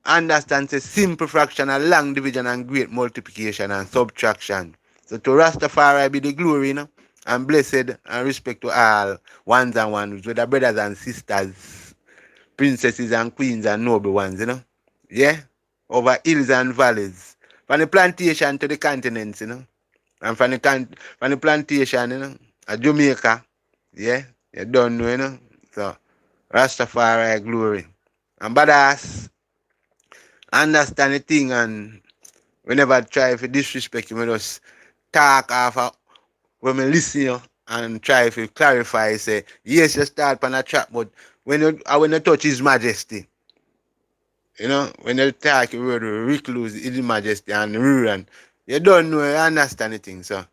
Understand the simple fraction and long division and great multiplication and subtraction. So to Rastafari be the glory, you know, and blessed and respect to all ones and ones, whether brothers and sisters, princesses and queens and noble ones, you know. Yeah? Over hills and valleys. From the plantation to the continents, you know. And from the plantation, you know, a Jamaica. Yeah? You don't know, you know. So Rastafari glory. And badass understand the thing and whenever I try to disrespect you, I just talk off when I listen you and try to clarify, say, yes, you start on a track, but when you touch His Majesty, you know, when you talk you word recluse His Majesty and rural, you don't know, you understand the thing, so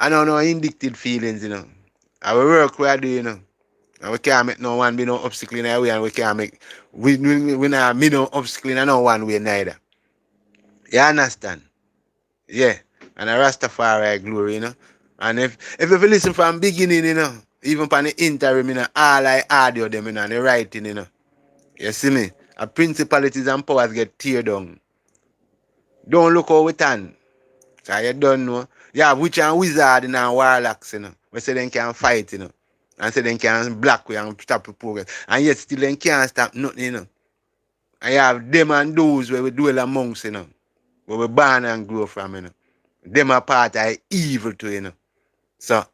I don't know indicted feelings, you know. Our work we are doing, and we can't make no one be no obstacle in our way, and we can't make we not be no obstacle in no one way neither. You understand? Yeah. And a Rastafari glory, And if you listen from beginning, even from the interim, all I audio them, and the writing, You see me? A principalities and powers get tear down. Don't look how we turn. So you don't know. Yeah, witch and wizard and warlocks, We say they can fight, And say they can block we and stop the progress. And yet still they can't stop nothing, And you have them and those where we dwell amongst, Where we born and grow from, Them are part of evil too, So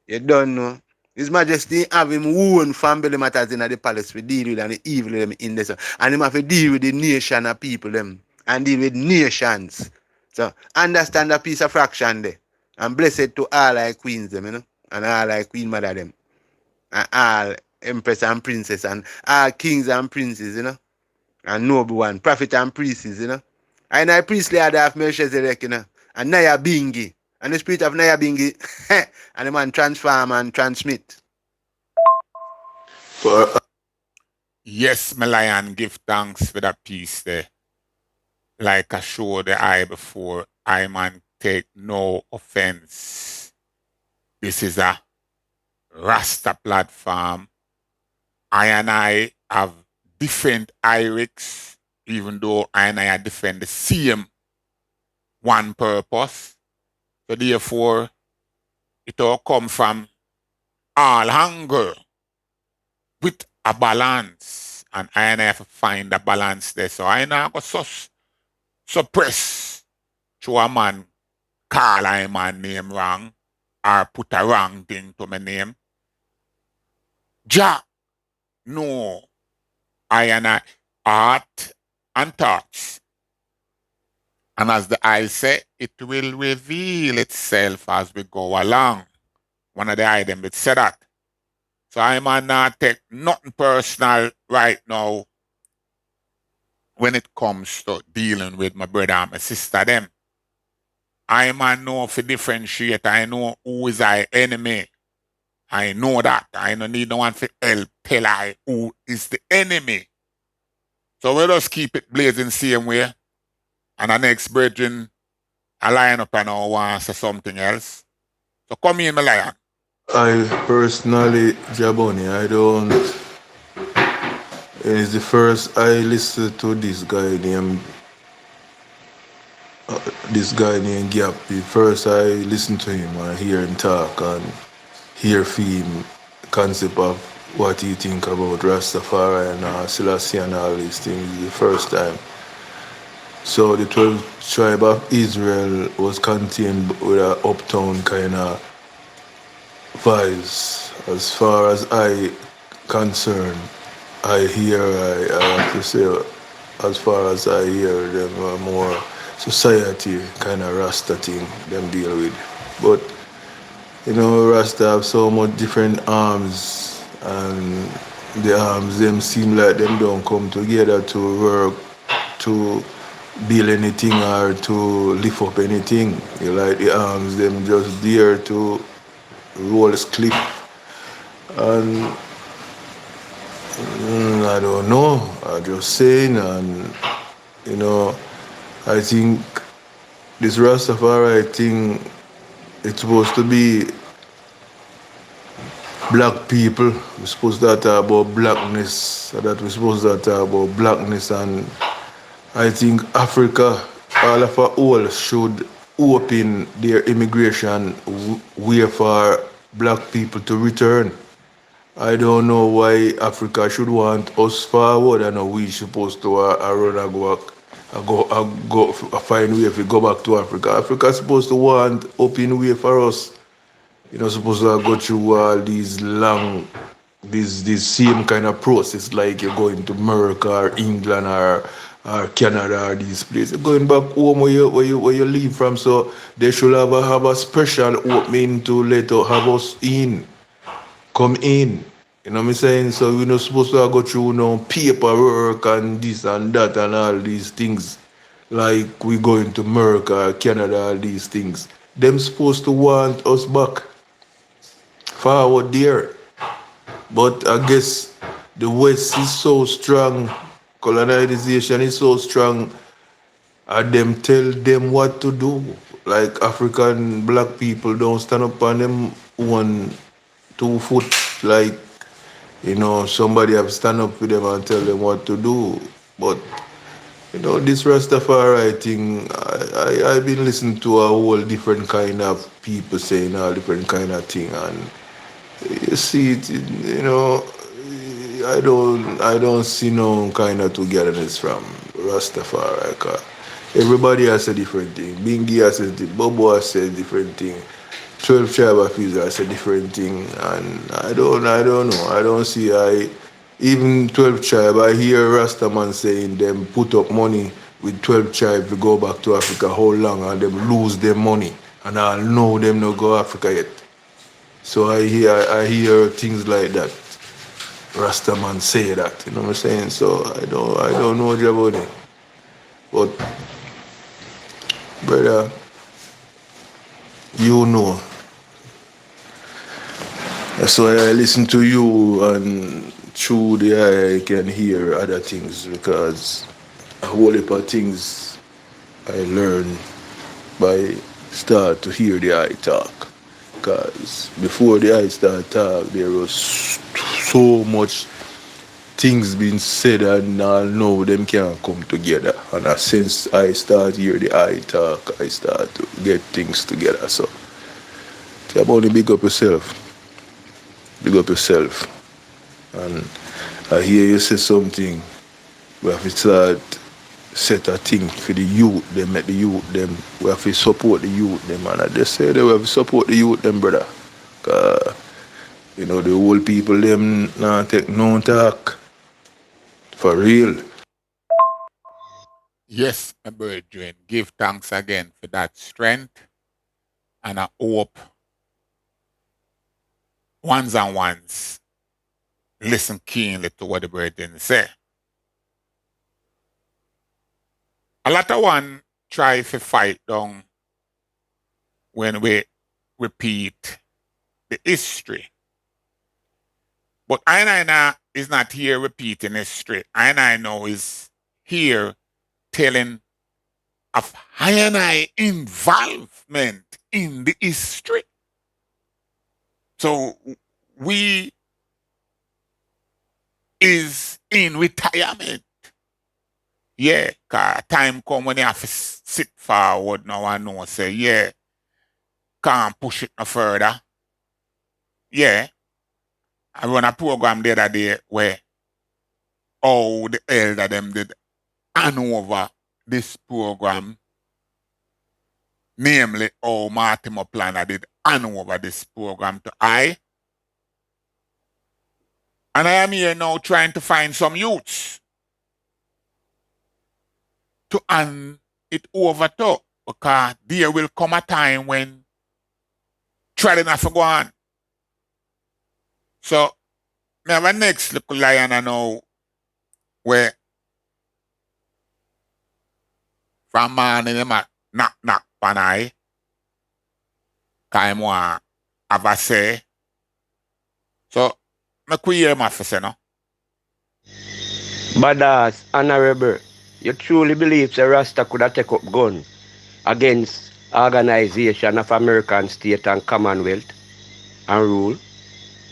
you don't know. His Majesty have him own family matters in the palace we deal with and the evil them in this. And him have to deal with the nation of people them and deal with nations. So understand a piece of fraction there. And blessed to all our queens them, and all our queen mother them. And all empress and princess and all kings and princes, And noble one, prophet and priests, And I priestly had half Melchizedek, And Naya Bingi. And the spirit of Naya Bingi, and the man transform and transmit. For Yes, my lion, give thanks for that piece there. Like I showed the eye before, I man take no offense. This is a Rasta platform. I have different lyrics, even though I defend the same one purpose. So therefore, it all come from all angle with a balance. And I have to find a balance there. So I now go suppress to a man call a man name wrong or put a wrong thing to my name. Ja, no, I art and thoughts. And as the eye say, it will reveal itself as we go along. One of the items that said that. So I might not take nothing personal right now when it comes to dealing with my brother and my sister them. I might know if to differentiate. I know who is our enemy. I know that. I don't need no one to help tell I who is the enemy. So we just keep it blazing same way. And the next brethren, I line up and I want to say something else. So come in, my lion. I personally, Jahbunny, I don't. It's the first I listened to this guy named Gap. The first I listened to him and hear him talk and hear him concept of what he think about Rastafari and Selassie and all these things. The first time. So the 12 tribe of Israel was contained with a uptown kind of vibes. As far as I concerned, I have to say, as far as I hear them, more society kind of Rasta thing them deal with. But, Rasta have so much different arms, and the arms them seem like them don't come together to work, to build anything or to lift up anything. You like the arms them just there to roll a clip, and I don't know. I'm just saying, and I think this Rastafari thing, it's supposed to be black people. We're supposed to talk about blackness, so that we're supposed to talk about blackness, and I think Africa, all of our all should open their immigration way for black people to return. I don't know why Africa should want us forward and we supposed to run and go find way if we go back to Africa. Africa supposed to want open way for us. You're not supposed to go through all these long, this same kind of process like you're going to America or England or Canada or these places. You're going back home where you leave from. So they should have a special opening to have us come in. You know what I'm saying? So we're not supposed to go through no paperwork and this and that and all these things. Like we going to America, Canada, all these things. Them supposed to want us back. forward there. But I guess the West is so strong, colonization is so strong, and them tell them what to do. Like African black people don't stand up on them 1 2 foot. Like, somebody have stand up with them and tell them what to do. But this Rastafari thing, I've been listening to a whole different kind of people saying all different kind of thing, and you see it, I don't see no kind of togetherness from Rastafari. 'Cause everybody has a different thing. Bingi has a Bobo has a different thing. 12 tribe of Israel has a different thing, and I don't know. I don't see even 12 tribe. I hear Rastaman saying them put up money with 12 tribe to go back to Africa. How long and them lose their money, and I know them not go Africa yet. So I hear things like that. Rastaman say that, you know what I'm saying? So I don't know Jahbunny. But brother, you know. That's why I listen to you, and through the eye I can hear other things, because a whole heap of things I learn by start to hear the eye talk. Because before the eye start talk, there was so much things being said, and I know them can't come together. And since I start hear the eye talk, I start to get things together. So Jahbunny, big up yourself. Big up yourself. And I hear you say something. We have to start set a thing for the youth, them make the youth them. We have to support the youth them, and I just say that we have to support the youth them, brother. Cause the old people them not take no talk. For real. Yes, my brethren, give thanks again for that strength. And I hope ones and ones listen keenly to what the brethren say. A lot of one try to fight down when we repeat the history. But I is not here repeating history. I know is here telling of I involvement in the history. So we is in retirement. Yeah, cause time come when you have to sit forward now and know say, yeah, can't push it no further. Yeah. I run a program the other day where all the elder them did hand over this program, namely how Martin Planner did hand over this program to I. And I am here now trying to find some youths to hand it over to, because there will come a time when trading have to go on. So, me have a next little lion I know where from morning them a knock pan I, cause him want have a say. So, me could hear him have to say no. Badass, honorable, you truly believe the Rasta could have take up gun against organization of American state and Commonwealth and rule?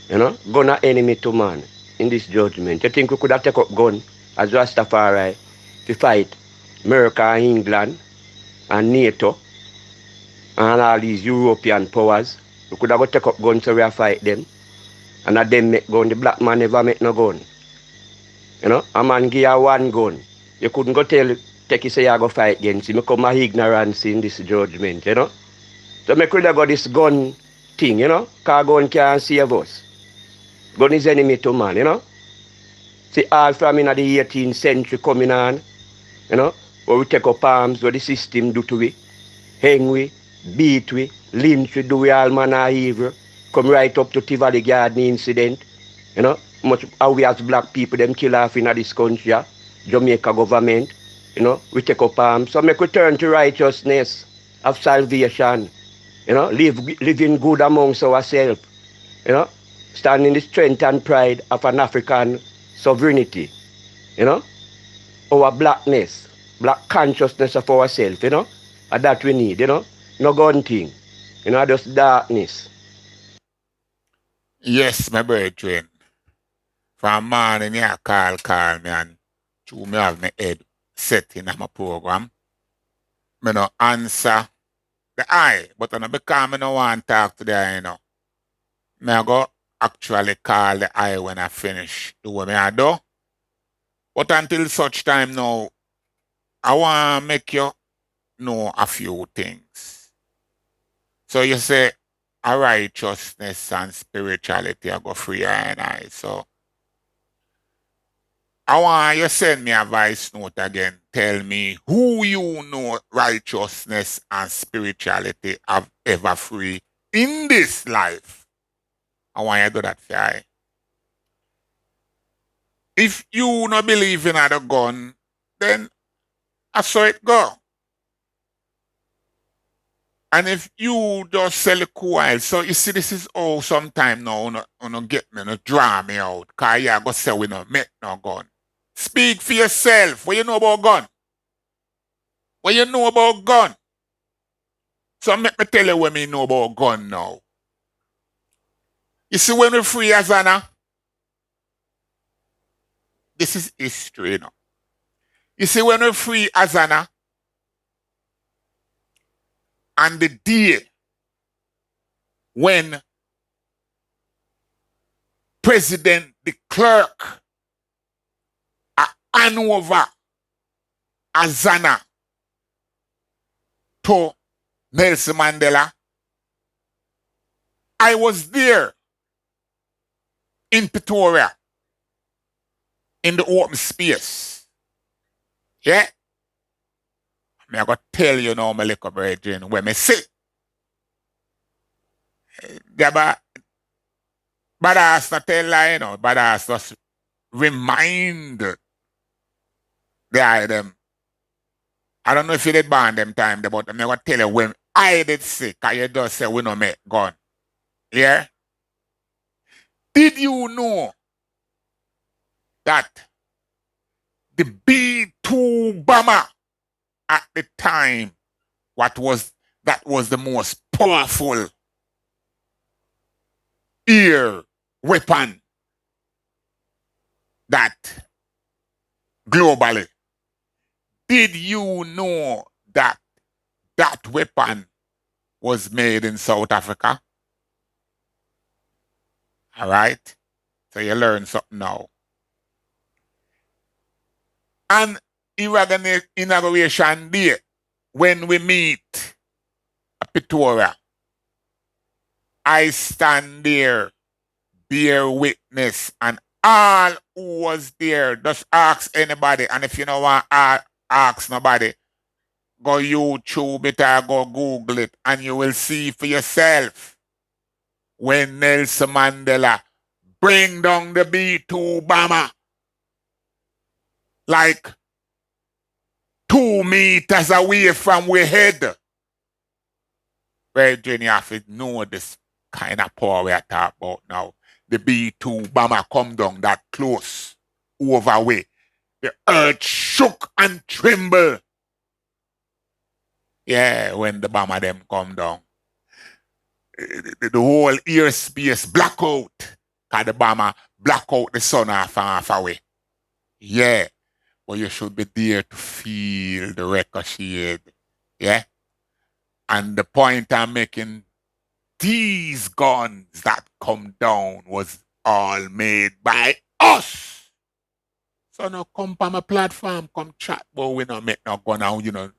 Gun a enemy to man in this judgment. You think we could have take up gun as Rastafari to fight America and England and NATO and all these European powers? We could have go take up guns so we have fight them. And at them make gun, the black man never make no gun. A man give you one gun. You couldn't go take you say you go fight against him. You come my ignorance in this judgment, So me could have got this gun thing, Cause gun can't save us. Gun is enemy to man, See, all from in the 18th century coming on, where we take up arms, what the system do to we, hang we, beat we, lynch we, do we all manner of evil, come right up to Tivoli Garden incident, much how we as black people, them kill off in this country, Jamaica government, we take up arms. So make we turn to righteousness of salvation, living good amongst ourselves. you know, stand in the strength and pride of an African sovereignty, you know, our blackness, black consciousness of ourselves, you know, and that we need, you know, no gun thing, you know, just darkness. Yes, my brethren. From morning, you call me and to me have my head set in my program. Me no answer the eye, but I know because me no want to talk to the eye, you know. Me I go actually call the eye when I finish do what me I do. But until such time now, I want to make you know a few things. So you say, a righteousness and spirituality I go free and I. So I want you send me a voice note again. Tell me who you know righteousness and spirituality have ever free in this life. I want you to do that for I. If you no believe in the gun, then I saw it go. And if you just sell a coil, so you see this is all sometime now no get me, no draw me out. Cause you go say we no make no gun. Speak for yourself. What you know about gun? What you know about gun? So make me tell you what me know about gun now. You see when we free Azana, this is history, you know. You see when we free Azana, and the day when President de Klerk hand over Azana to Nelson Mandela, I was there in Pretoria in the open space. Yeah? I got to tell you now, my little brethren, when me see the badass not tell lie, you know, badass just remind the item. I don't know if you did ban them time, but I'm going to tell you when I did see, because you just say we no make gun. Yeah? Did you know that the B-2 bomber at the time, that was the most powerful air weapon that globally? Did you know that that weapon was made in South Africa? All right? So you learn something now. And inauguration day, when we meet at Pretoria, I stand there, bear witness, and all who was there, just ask anybody. And if you don't want to ask nobody, go YouTube it or go Google it, and you will see for yourself when Nelson Mandela bring down the B-2 bomber like 2 meters away from we head. Brethren, you have to know this kind of power we are talking about now. The B-2 bomber come down that close over way. The earth shook and trembled. Yeah, when the bomber them come down. The whole airspace black out. Because the bomber black out the sun half away. Yeah. But you should be there to feel the ricochet. Yeah. And the point I'm making, these guns that come down was all made by us. So now come on my platform, come chat, but we not make no gun now, you know.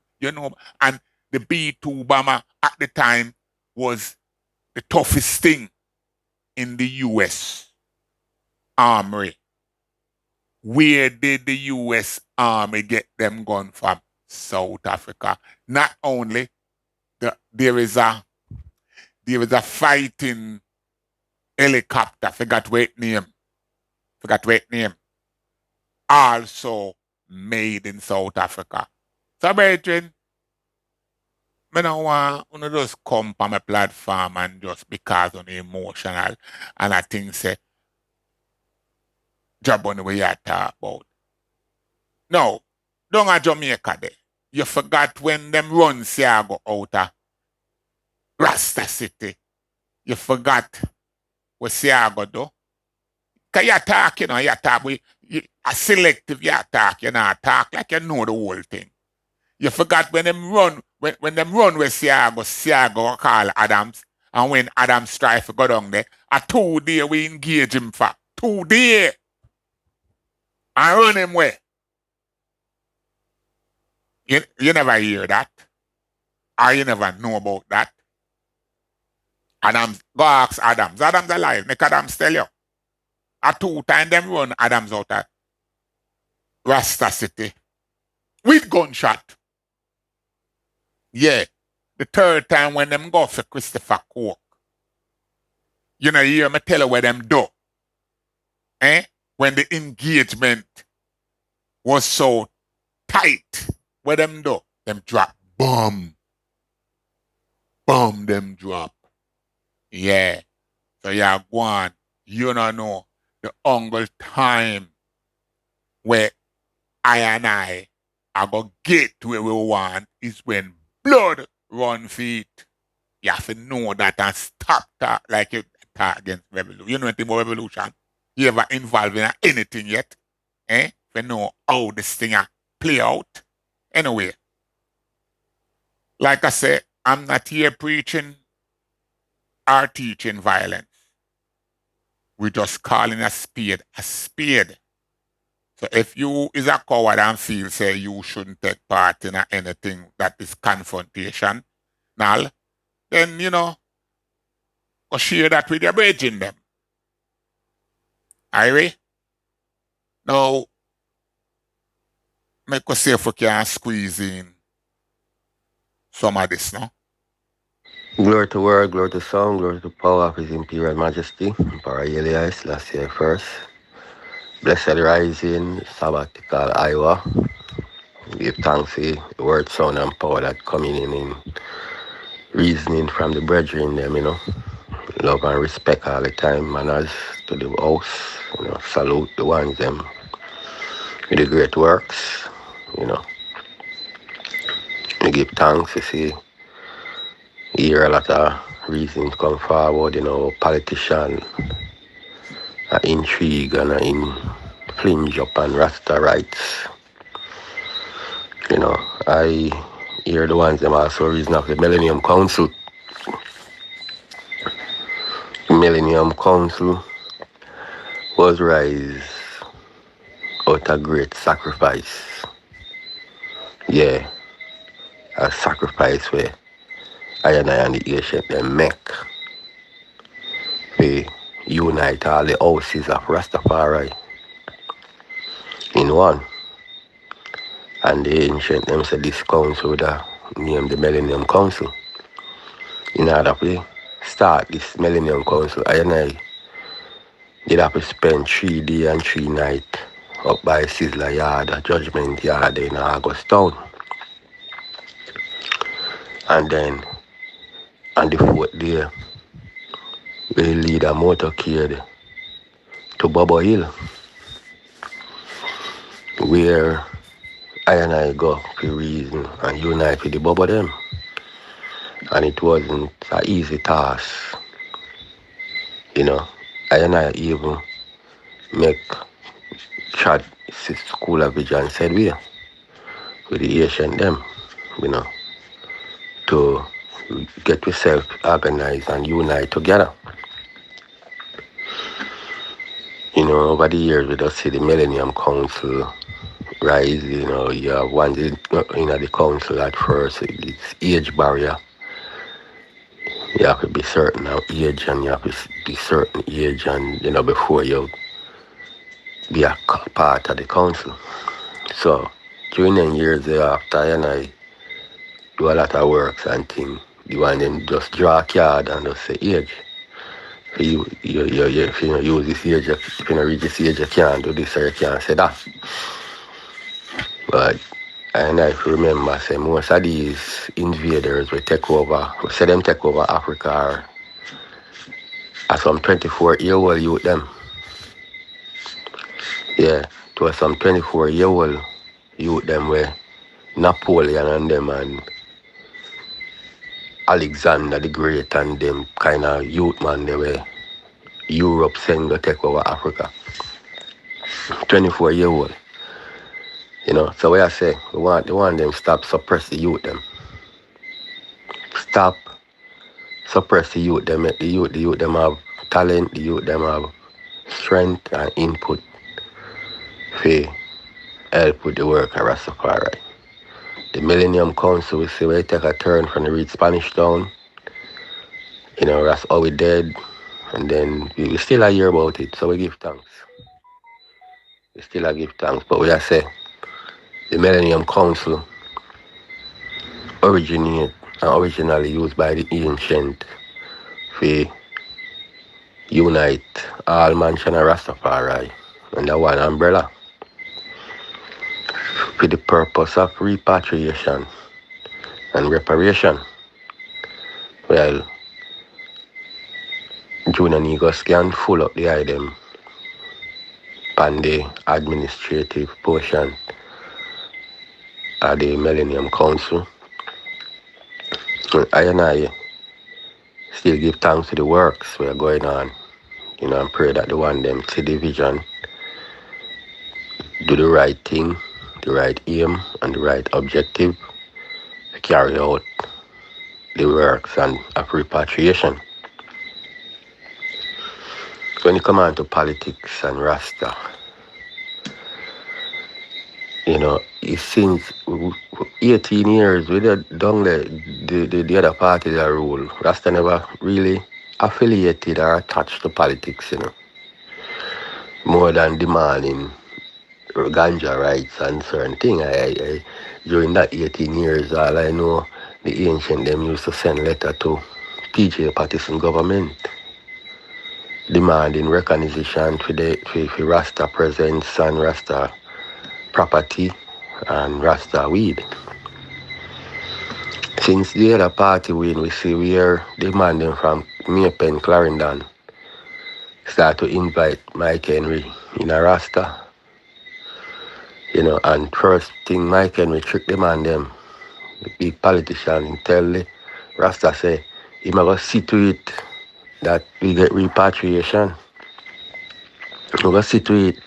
And the B-2 bomber at the time was the toughest thing in the US Armory. Where did the US Army get them gun from? South Africa. Not only, there is a fighting helicopter, forgot what name, also made in South Africa. So, brethren, Me no want you just come on my platform and just because on emotional and I think say Jahbunny we you talk about. No, don't a Jamaica there. You forgot when them run Siago out of Rasta City. You forgot what Siago do. Cause you talk, you talk a selective you talk, you know, talk like you know the whole thing. You forgot when them run, when them run with Siago call Adams, and when Adams try to go down there, a 2 day we engage him for 2 day. And run him where? You never hear that. Or you never know about that. Adams, go ask Adams. Adams alive. Make Adams tell you. A 2 time them run Adams out of Rasta City. With gunshot. Yeah. The 3rd time when them go for Christopher Coke. You know, you hear me tell you where them do. When the engagement was so tight. Where them do? Them drop bomb. Bomb them drop. Yeah. So yeah, go on. You don't know the uncle time where I and I go get to where we want is when blood run feet. You have to know that and stop that like you talk against revolution. You know anything about revolution? You ever involved in anything yet? You know how this thing play out? Anyway, like I said, I'm not here preaching or teaching violence. We're just calling a spade a spade. So if you is a coward and feel say you shouldn't take part in anything that is confrontation, then go share that with your brethren them. Alright? Now, make us see if we can squeeze in some of this, no? Glory to word, glory to sound, glory to power of His Imperial Majesty, Emperor Elias, last year first. Blessed rising, sabbatical Iowa. Give thanks for the word, sound, and power that coming in reasoning from the brethren them, Love and respect all the time, manners to the house, salute the ones them with the great works, We give thanks to see, hear a lot of reasons come forward, politician, intrigue and infringe upon Rasta rights. I hear the ones them also reason of the Millennium Council. The Millennium Council was raised out of great sacrifice. Yeah, a sacrifice where I and the ancient them make. We unite all the houses of Rastafari in one. And the ancient them said this council would name the Millennium Council. In order to start this Millennium Council, I did have to spend 3 days and 3 nights up by Sizzler Yard, a Judgment Yard in August Town. And then on the 4th day, we lead a motorcade to Bobo Hill, where I go for reason and unite with the Bobo them. And it wasn't an easy task. I even make Chad School of Vision said we with the Asian them, to get yourself organized and unite together. Over the years we just see the Millennium Council rise, you have one in the council at first, it's age barrier. You have to be certain of age and you have to be certain age and before you be a part of the council. So during the years thereafter I do a lot of works and things. The one them just draw a card and just say age. If you use this age, if you reach this age, you can't do this or you can't say that. But And if you remember, say most of these invaders will take over, we say them take over Africa are some 24-year-old youth them. Yeah, it was some 24-year-old youth them where Napoleon and them and Alexander the Great and them kind of youth man they were Europe send to take over Africa. 24-year-old. You know, so what I say, we want them stop suppress the youth them. Stop suppress the youth them, make the youth them have talent, the youth them have strength and input for help with the work of Rastafari. The Millennium Council, we see we take a turn from the read Spanish Town. You know, that's how we did. And then we still a hear about it, so we give thanks. We still a give thanks. But we say the Millennium Council originally used by the ancient for unite all mansion of Rastafari under one umbrella for the purpose of repatriation and reparation. Well, Junior Negos can full up the item on the administrative portion of the Millennium Council. And I still give thanks to the works we are going on, you know, and pray that the one them see the vision, do the right thing, the right aim, and the right objective to carry out the works and of repatriation. When you come on to politics and Rasta, you know, since 18 years, we done the other party that rule. Rasta never really affiliated or attached to politics, you know, more than demanding ganja rights and certain things. During that 18 years, all I know, the ancient them used to send letter to PJ Patterson government demanding recognition for Rasta presence and Rasta property and Rasta weed. Since the other party win, we see we are demanding from Maypen Clarendon start to invite Mike Henry in a Rasta. You know, and first thing Mike Henry trick them on them, the big politician, and tell the Rasta say, he might go see to it that we get repatriation. We go see to it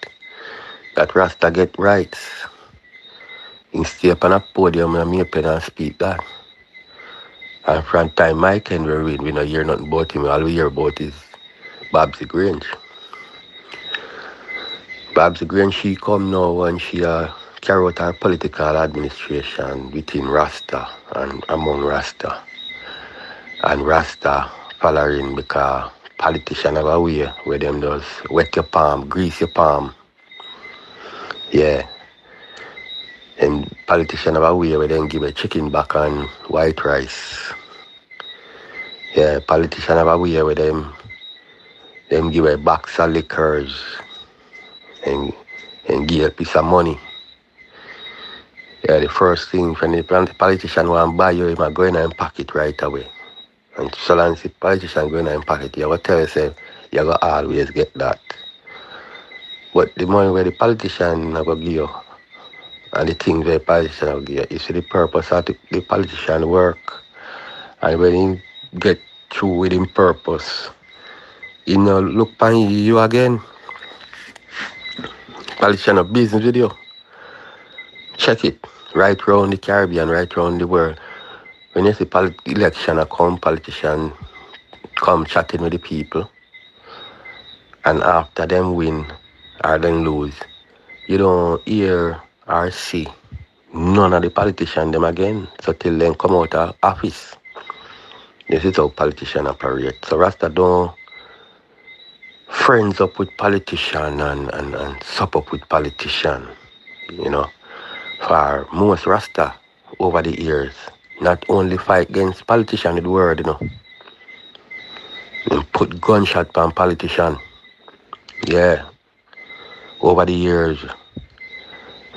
that Rasta get rights. He stay up on a podium and Maypen and speak that. And from time Mike Henry win, we don't hear nothing about him. All we hear about is Babsy Grange. Babsy Grange, she come now and she carry out her political administration within Rasta and among Rasta. And Rasta following because politicians have a way where them does wet your palm, grease your palm. Yeah. And politicians have a way where them give a chicken back and white rice. Yeah, politicians have a way where them give a box of liquors and give a piece of money. Yeah, the first thing when the politician want to buy you, he might go in and pack it right away. And so long as the politician go in and pack it, you will tell yourself you go always get that. But the money where the politician will give you and the things where the politician will give you, you see the purpose of the politician work. And when he get through with his purpose, he no look upon you again. Politician of business with you. Check it. Right round the Caribbean, right round the world. When you see election come, politician come chatting with the people, and after them win or them lose, you don't hear or see none of the politicians them again. So till them come out of office. This is how politicians operate. So Rasta don't friends up with politician and sup up with politician, you know. For most Rasta over the years, not only fight against politician in the world, you know, and put gunshot on politician. Yeah. Over the years,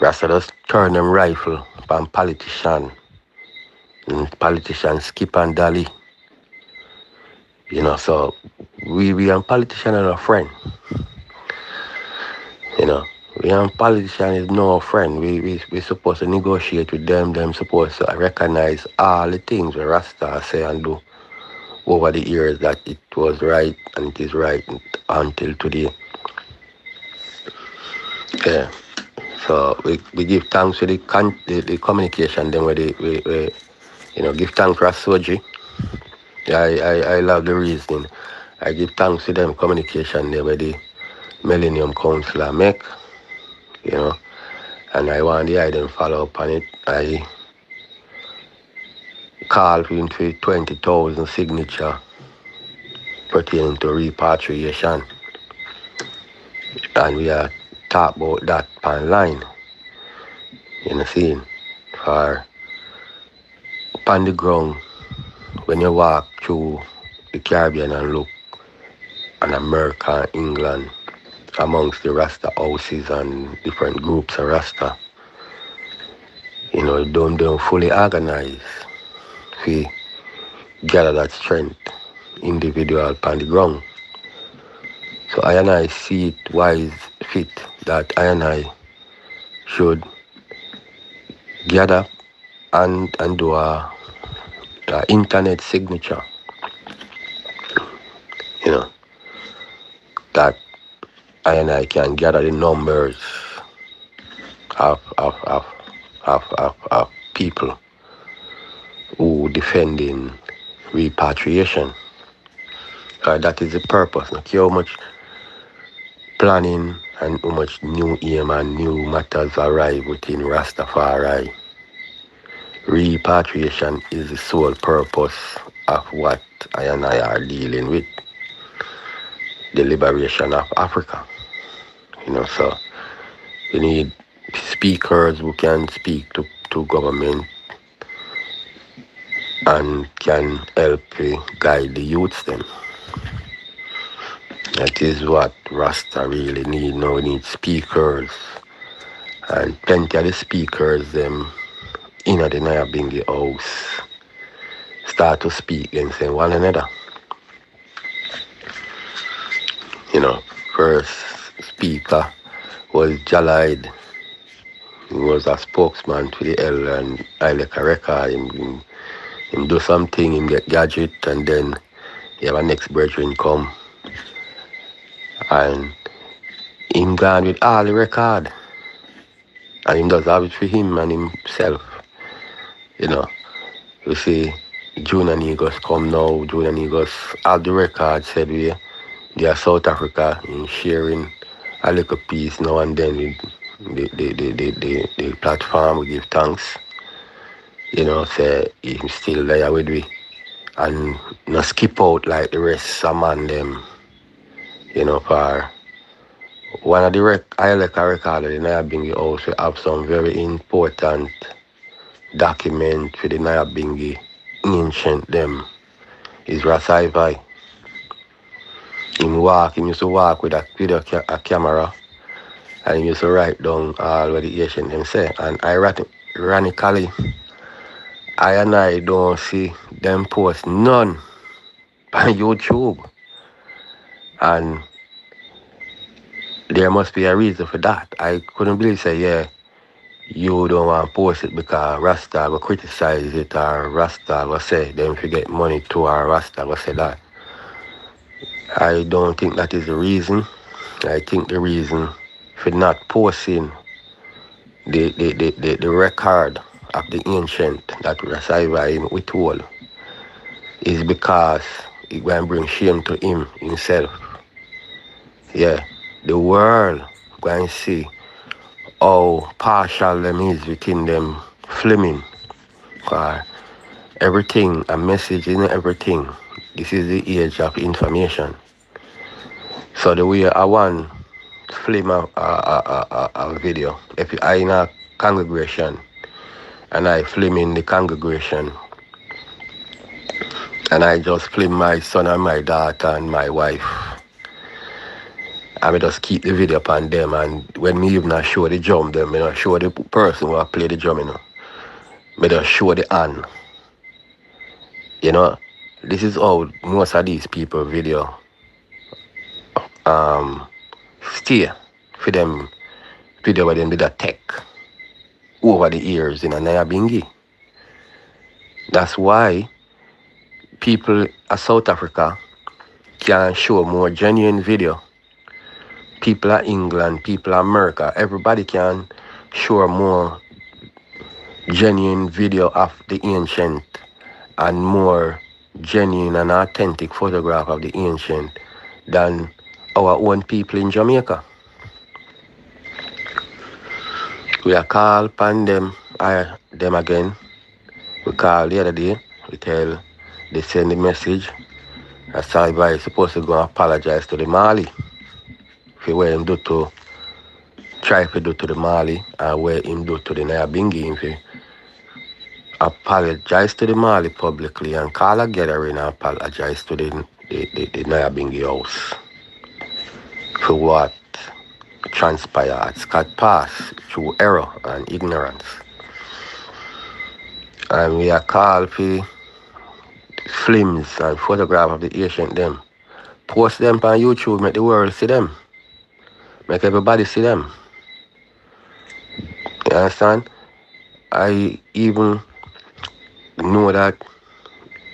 Rasta just turn them rifle from politician. Politician Skip and Dolly. So we and politician are a friend. We and politician is no friend. We supposed to negotiate with them. Them supposed to recognize all the things that Rasta say and do over the years that it was right and it is right until today. Yeah. So we give thanks for the communication. Then we give thanks for Soji. I love the reasoning. I give thanks to them communication there where the Millennium Council make. And I want the item follow up on it. I call for 20,000 signature pertaining to repatriation. And we are talk about that online. See, for on the ground, when you walk through the Caribbean and look in America and England, amongst the Rasta houses and different groups of Rasta, don't fully organize to gather that strength, individual on the ground. So I and I see it wise fit that I and I should gather and do a internet signature. That I and I can gather the numbers of people who defending repatriation. That is the purpose. Not how much planning and how much new aim and new matters arrive within Rastafari. Repatriation is the sole purpose of what I and I are dealing with. The liberation of Africa. So we need speakers who can speak to government and can help guide the youths them. That is what Rasta really need now. We need speakers. And plenty of the speakers them in the Nyabingi house start to speak and say one another. First speaker was Jalide. He was a spokesman to the L and Ileka record. Him do something, him get gadget, and then he have a next brethren come. And him gone with all the record. And him does have it for him and himself. You see, Junior Negos come now, Junior Negos have the record said they are South Africa in sharing a little piece now and then with the platform. We give thanks. Say he's still there with we. And not skip out like the rest of man them. For one of the I like a record in Nyabingi house, we have some very important document for the Nyabingi ancient them. Is Rastafari. He used to walk with a camera, and he used to write down all what the ancient them say. And ironically, I and I don't see them post none on YouTube. And there must be a reason for that. I couldn't believe say, you don't want to post it because Rasta will criticize it or Rasta will say them if you get money to or Rasta will say that. I don't think that is the reason. I think the reason for not posting the record of the ancient that Rastafari withhold is because it will bring shame to him himself. Yeah, the world going to see how partial them is within them flaming. Everything, a message in everything. This is the age of information. So the way I want to film a video, if I in a congregation and I film in the congregation and I just film my son and my daughter and my wife And we just keep the video upon them, and when me even show the drum them, me not show the person who play the drum, you know. Me just show the hand. You know, this is how most of these people video stay for them video where them did a tech over the years in a Nyabingi. That's why people of South Africa can show more genuine video. People of England, people of America, everybody can show more genuine video of the ancient and more genuine and authentic photograph of the ancient than our own people in Jamaica. We are called upon them again. We called the other day, they send the message. Salva is supposed to go and apologize to the Mali for what him do to try to do to the Mali and what him do to the Nyabingi. If apologize to the Mali publicly and call a gathering and apologize to the Nyabingi house for what transpired. Scott passed through error and ignorance. And we are called for films and photographs of the ancient them. Post them on YouTube, make the world see them. Make everybody see them. You understand? I even know that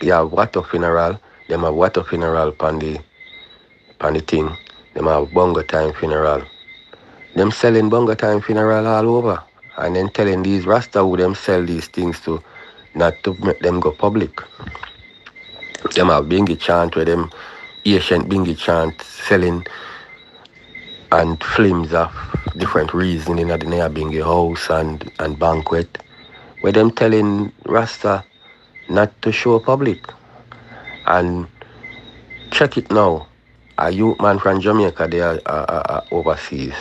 you have water funeral. Them have water funeral on the thing. Them have bongo time funeral. Them selling bongo time funeral all over. And then telling these Rasta who them sell these things to not to make them go public. Them have bingy chant where them ancient bingy chant selling and films of different reasons in the Nyabingi house and banquet. Where them telling Rasta not to show public. And check it now. A youth man from Jamaica, they are overseas.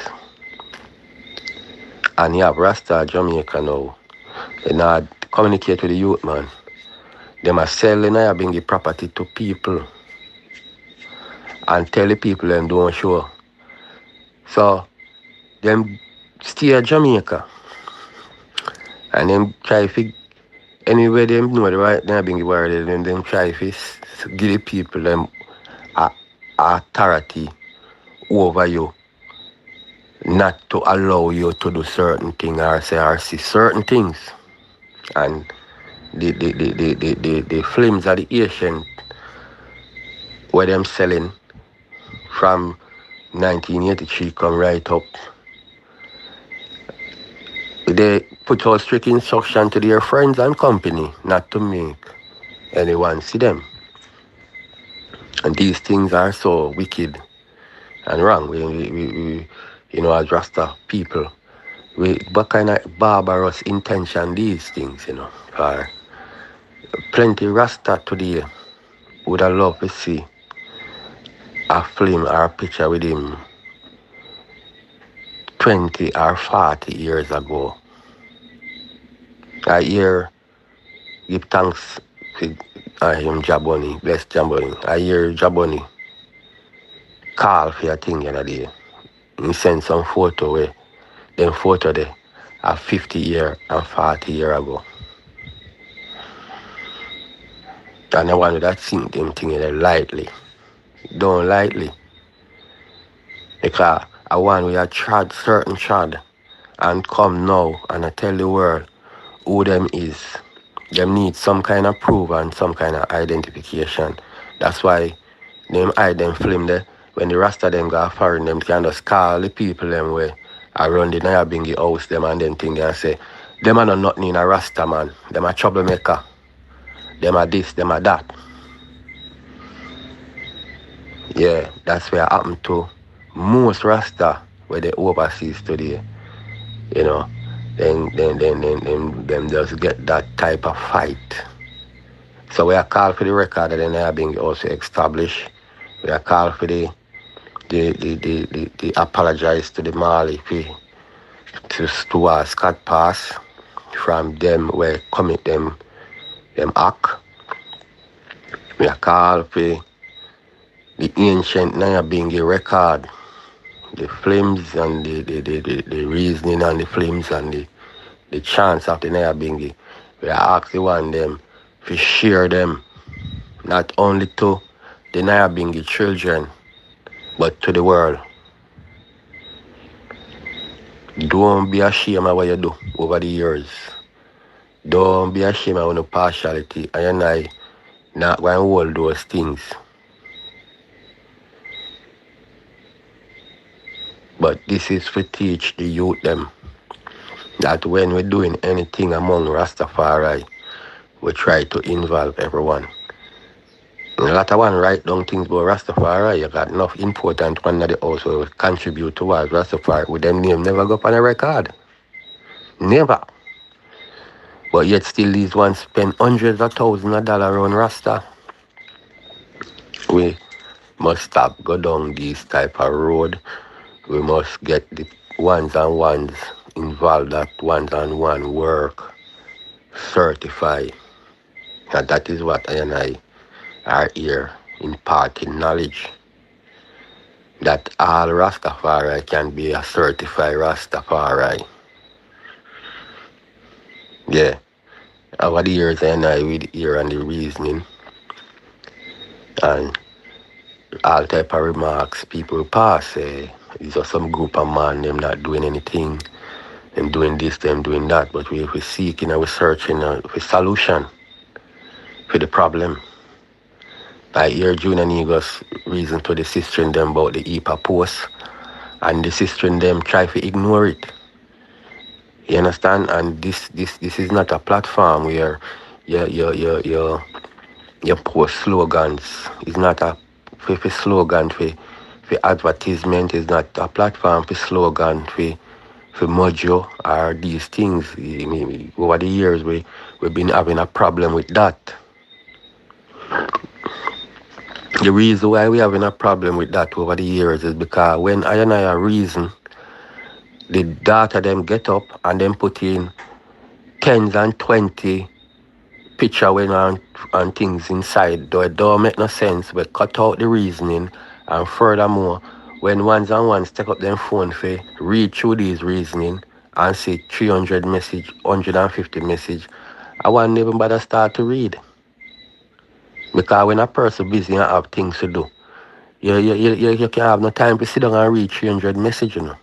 And you have Rasta Jamaica now. They not communicate with the youth man. They must sell the Nyabingi property to people. And tell the people them don't show. So, them stay at Jamaica. And them try to anywhere them know the right Nyabingi word, them try to give the people them authority over you, not to allow you to do certain things or see certain things. And the films of the ancient where them selling from 1983 come right up. They put out strict instruction to their friends and company not to make anyone see them. And these things are so wicked and wrong. We you know, as Rasta people, what kind of barbarous intention these things, you know. For plenty Rasta today would have loved to see a film or a picture with him 20 or 40 years ago. I hear give thanks to him Jahbunny, bless Jahbunny. I hear Jahbunny call for a thing the other day. He sent some photo where them photo there are 50 year and 40 year ago. And I want that think them thing lightly. Don't lightly. Because I want we are trod certain trod and come now and I tell the world who them is. Them need some kind of proof and some kind of identification. That's why them hide them film there. When the Rasta them go foreign, them can just call the people them where around the Nyabingi house them and then thing and say, them are not nothing in a Rasta man. Them a troublemaker. Them are this, them are that. Yeah, that's where happened to most Rasta where they overseas today. You know, then just get that type of fight. So we are called for the record that they are being also established. We are called for the apologize to the Mali to Scott Pass from them where commit them act. We are called for the ancient Nyabingi record the films and the reasoning and the films and the chants of the Nyabingi. We ask the one them to share them not only to the Nyabingi children but to the world. Don't be ashamed of what you do over the years. Don't be ashamed of no partiality. And I not going to hold those things. But this is to teach the youth them that when we're doing anything among Rastafari, we try to involve everyone. And a lot of one write down things about Rastafari. You got enough important one that they also contribute towards Rastafari with them name never go up on a record. Never. But yet still these ones spend hundreds of thousands of dollars on Rasta. We must stop go down this type of road. We must get the ones and ones involved, that ones and one work certified. And that is what I and I are here imparting knowledge. That all Rastafari can be a certified Rastafari. Yeah. Over the years I and I with here and the reasoning and all type of remarks people pass. These are some group of man, them not doing anything, them doing this, them doing that. But we're seeking and we're searching for solution for the problem. I hear Junior Negus reason to the sister in them about the EPA post, and the sister in them try to ignore it. You understand? And this is not a platform where you post slogans. It's not a for slogan for advertisement. It's not a platform for slogan for mojo or these things. I mean, over the years we've been having a problem with that. The reason why we're having a problem with that over the years is because when I and I reason, the data them get up and then put in 10s and 20 picture when and things inside, though it don't make no sense. We cut out the reasoning, and furthermore, when ones and ones take up them phone for read through these reasoning and see 300 message, 150 message, I won't even bother start to read. Because when a person busy and have things to do, you can have no time to sit down and read 300 messages, you know.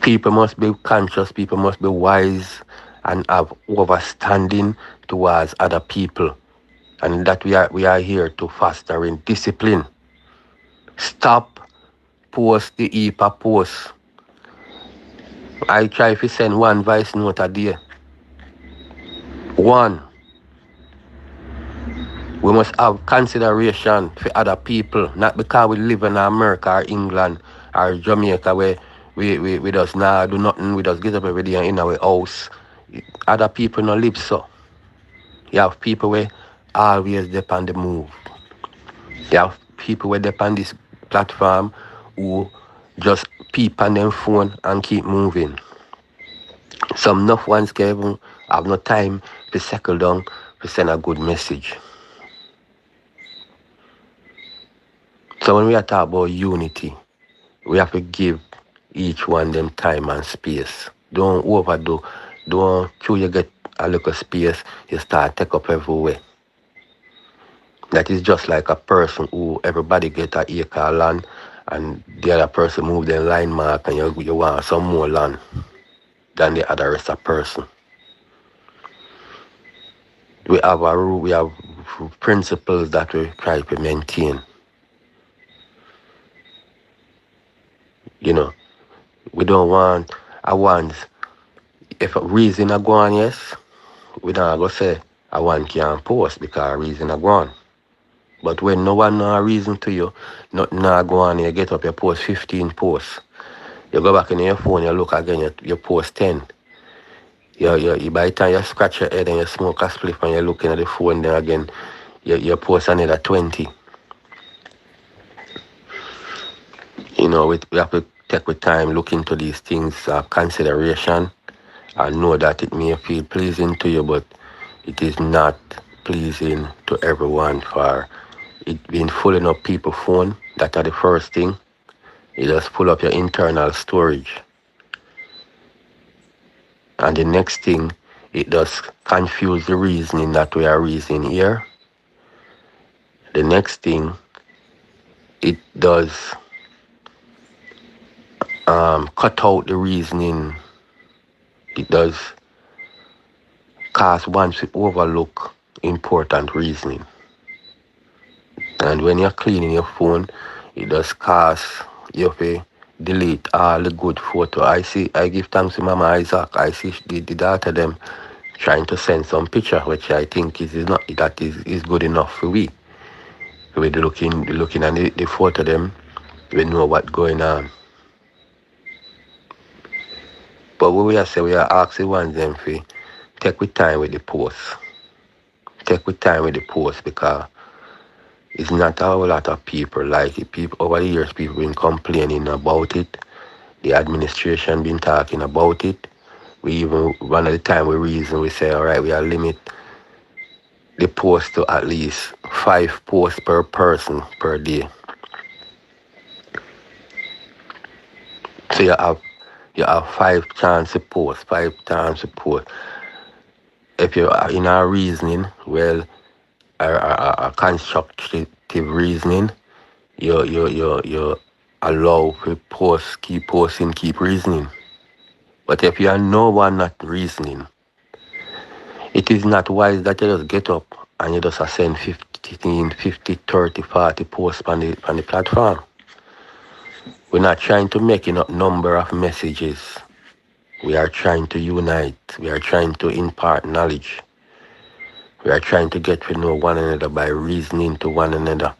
People must be conscious, people must be wise and have understanding towards other people. And that we are here to foster in discipline. Stop post the EPA post. I try to send one voice note a day. One. We must have consideration for other people, not because we live in America or England or Jamaica where we just not do nothing, we just get up every day and in our house. Other people don't live so. You have people where always depend on the move. You have people where depend this platform who just peep on them phone and keep moving. Some enough ones can even have no time to settle down to send a good message. So when we are talking about unity, we have to give each one them time and space. Don't overdo. Don't till you get a little space, you start take up everywhere. That is just like a person who everybody get an acre of land and the other person move their line mark and you want some more land than the other rest of person. We have a rule, we have principles that we try to maintain. You know, we don't want a ones. If a reason a go on, yes, we don't go say a one can't post because a reason a go on. But when no one know a reason to you, nothing go on, you get up, you post 15 posts. You go back in your phone, you look again, you post 10. You by the time you scratch your head and you smoke a spliff and you're looking at the phone, then again, you post another 20. You know, we have to take the time, look into these things, consideration, and know that it may feel pleasing to you, but it is not pleasing to everyone for it being filling up people's phone. That are the first thing. It just pull up your internal storage. And the next thing, it does confuse the reasoning that we are reasoning here. The next thing, it does cut out the reasoning. It does cause one to overlook important reasoning. And when you're cleaning your phone, it does cause you to delete all the good photo. I give thanks to Mama Isaac. I see the daughter them trying to send some picture, which I think is not that is good enough for we. With looking at the photo them, we know what's going on. But what we are saying, we are asking one them for take with time with the post. Take with time with the post because it's not a whole lot of people like it. People over the years, people been complaining about it. The administration been talking about it. We even one of the time we say, all right, we are limit the post to at least 5 posts per person per day. So you have 5 chance to post, 5 times to post. If you're in our reasoning, well, a constructive reasoning, you allow to post, keep posting, keep reasoning. But if you are no one not reasoning, it is not wise that you just get up and you just send 15, 50, 30, 40 posts on the platform. We're not trying to make enough number of messages. We are trying to unite. We are trying to impart knowledge. We are trying to get to know one another by reasoning to one another.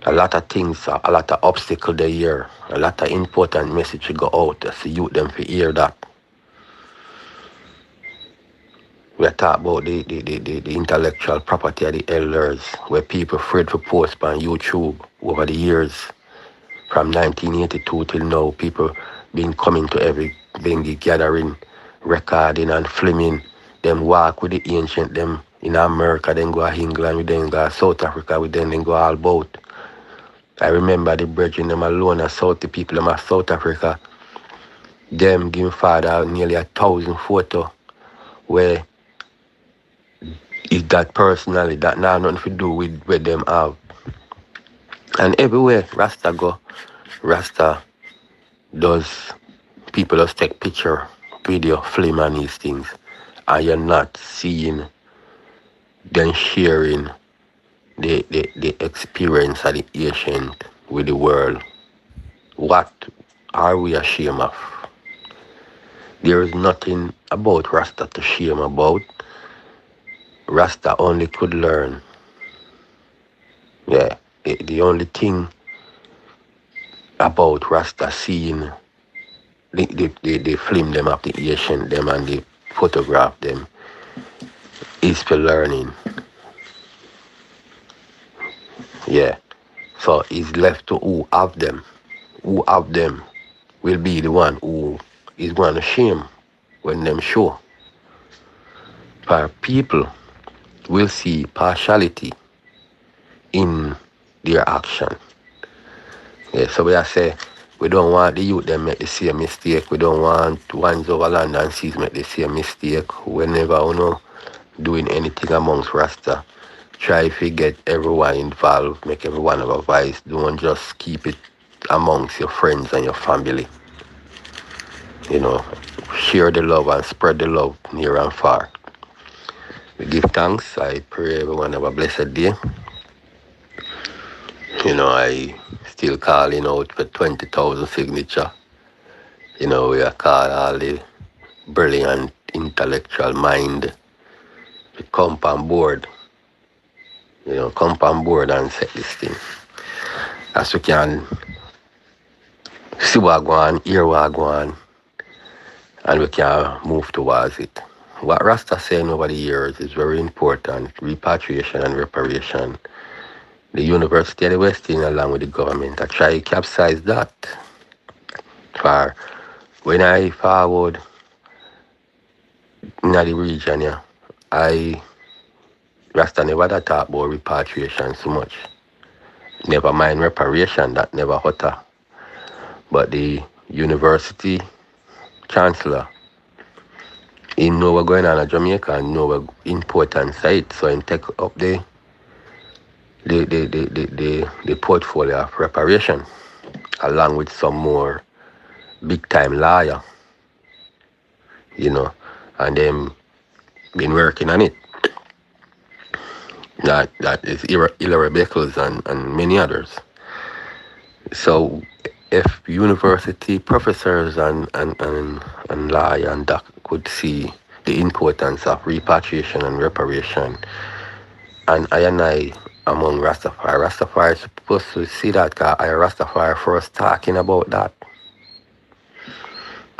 A lot of things, a lot of obstacles they hear. A lot of important message to go out so youth them to hear that. We are talking about the intellectual property of the elders, where people afraid to post on YouTube over the years. From 1982 till now, people been coming to every Bengi gathering, recording and filming. Them walk with the ancient, them in America, then go to England, we then go to South Africa, we then go all about. I remember the brethren them alone, the people them of South Africa, them giving father nearly 1,000 photos where is that personally that now nothing to do with what them have. And everywhere Rasta go, Rasta does people just take picture, video, film and these things. And you're not seeing them sharing the experience of the ancient with the world. What are we ashamed of? There is nothing about Rasta to shame about. Rasta only could learn. Yeah, the only thing about Rasta seeing the film them of the ancient them and the photograph them is for learning. Yeah. So it's left to who have them. Who have them will be the one who is going to shame when them show. For people will see partiality in their action. Yeah, so we are say we don't want the youth them make the same mistake. We don't want ones over land and seas make the same mistake. Whenever you know doing anything amongst Rasta, try to get everyone involved, make everyone have a voice. Don't just keep it amongst your friends and your family. You know, share the love and spread the love near and far. We give thanks. I pray everyone have a blessed day. You know, I still calling out for 20,000 signature. You know, we are calling all the brilliant intellectual mind to come on board. You know, come on board and set this thing. As we can see what go on, hear what go on, and we can move towards it. What Rasta saying over the years is very important. Repatriation and reparation. The University of the West Indies along with the government, I try to capsize that. For when I forward in the region, yeah, Rasta never talk about repatriation so much. Never mind reparation, that never utter. But the university chancellor, he know what's going on in Jamaica and know what important site, so he take up the portfolio of reparation along with some more big time lawyer, you know, and them been working on it. That is Hillary Beckles and many others. So if university professors and lawyer and doc could see the importance of repatriation and reparation, and I among Rastafari is supposed to see that, because I Rastafari first talking about that.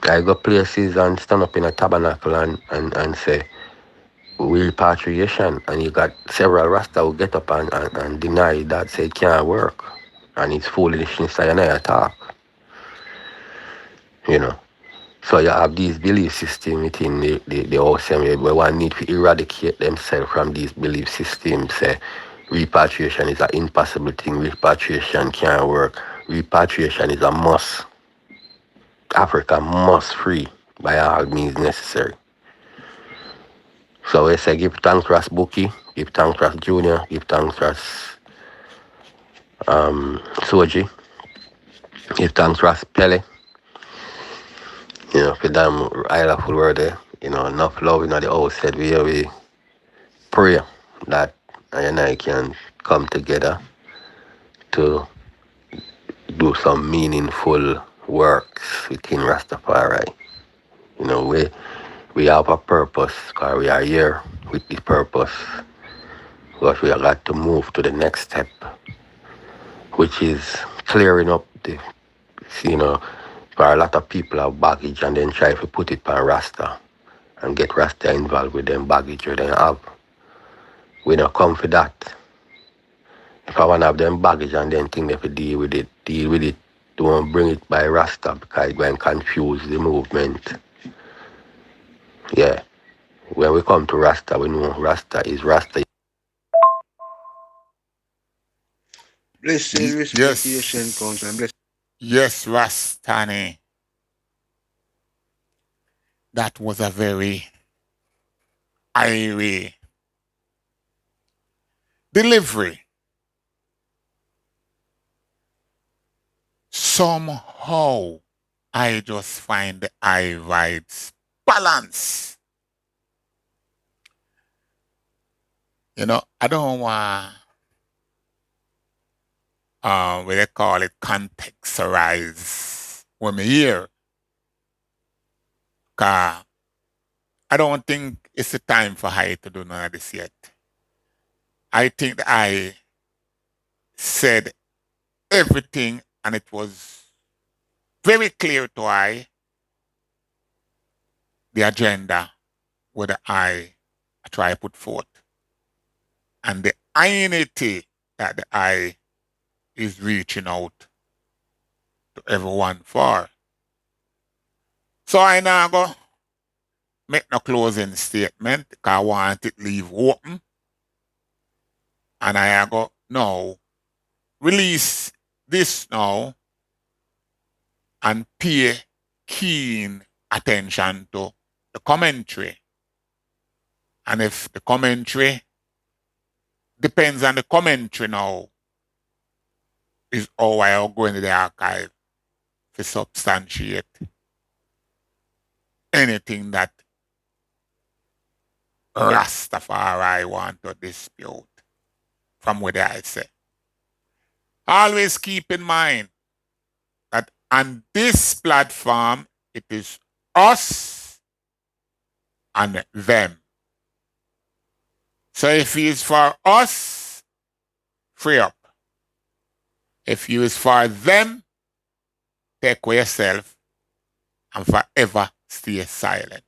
I go places and stand up in a tabernacle and say repatriation, and you got several Rasta who get up and deny that, say it can't work. And it's foolishness and I talk. You know. So you have these belief systems within the house, where one need to eradicate themselves from these belief systems. Say repatriation is an impossible thing, repatriation can't work, repatriation is a must. Africa must free by all means necessary. So we say give thanks to Bookie, give thanks to Junior, give thanks to Soji, give thanks to Pele. You know, for them island full word there. You know, enough love in the house said we pray that I and I can come together to do some meaningful works within Rastafari. You know, we have a purpose, because we are here with this purpose. But we have got to move to the next step, which is clearing up the, you know, for a lot of people have baggage and then try to put it on Rasta and get Rasta involved with them baggage they have. We don't come for that. If I want to have them baggage and then think they have to deal with it. Don't bring it by Rasta, because it will confuse the movement. Yeah. When we come to Rasta, we know Rasta is Rasta. Blessed Respectation Council. Yes. Yes, Rastani. That was a very airy delivery. Somehow, I just find the I vibes balance. You know, I don't want, what they call it, contextualize when me hear. Cause I don't think it's the time for I to do none of this yet. I think that I said everything and it was very clear to I the agenda where I try to put forth. And the unity that the I is reaching out to everyone for. So I now go make no closing statement because I want it leave open. And I go, no, release this now and pay keen attention to the commentary. And if the commentary depends on the commentary now, is how I go into the archive to substantiate anything that Rastafari want to dispute from what I say. Always keep in mind that on this platform, it is us and them. So if it is for us, free up. If you is for them, take away yourself and forever stay silent.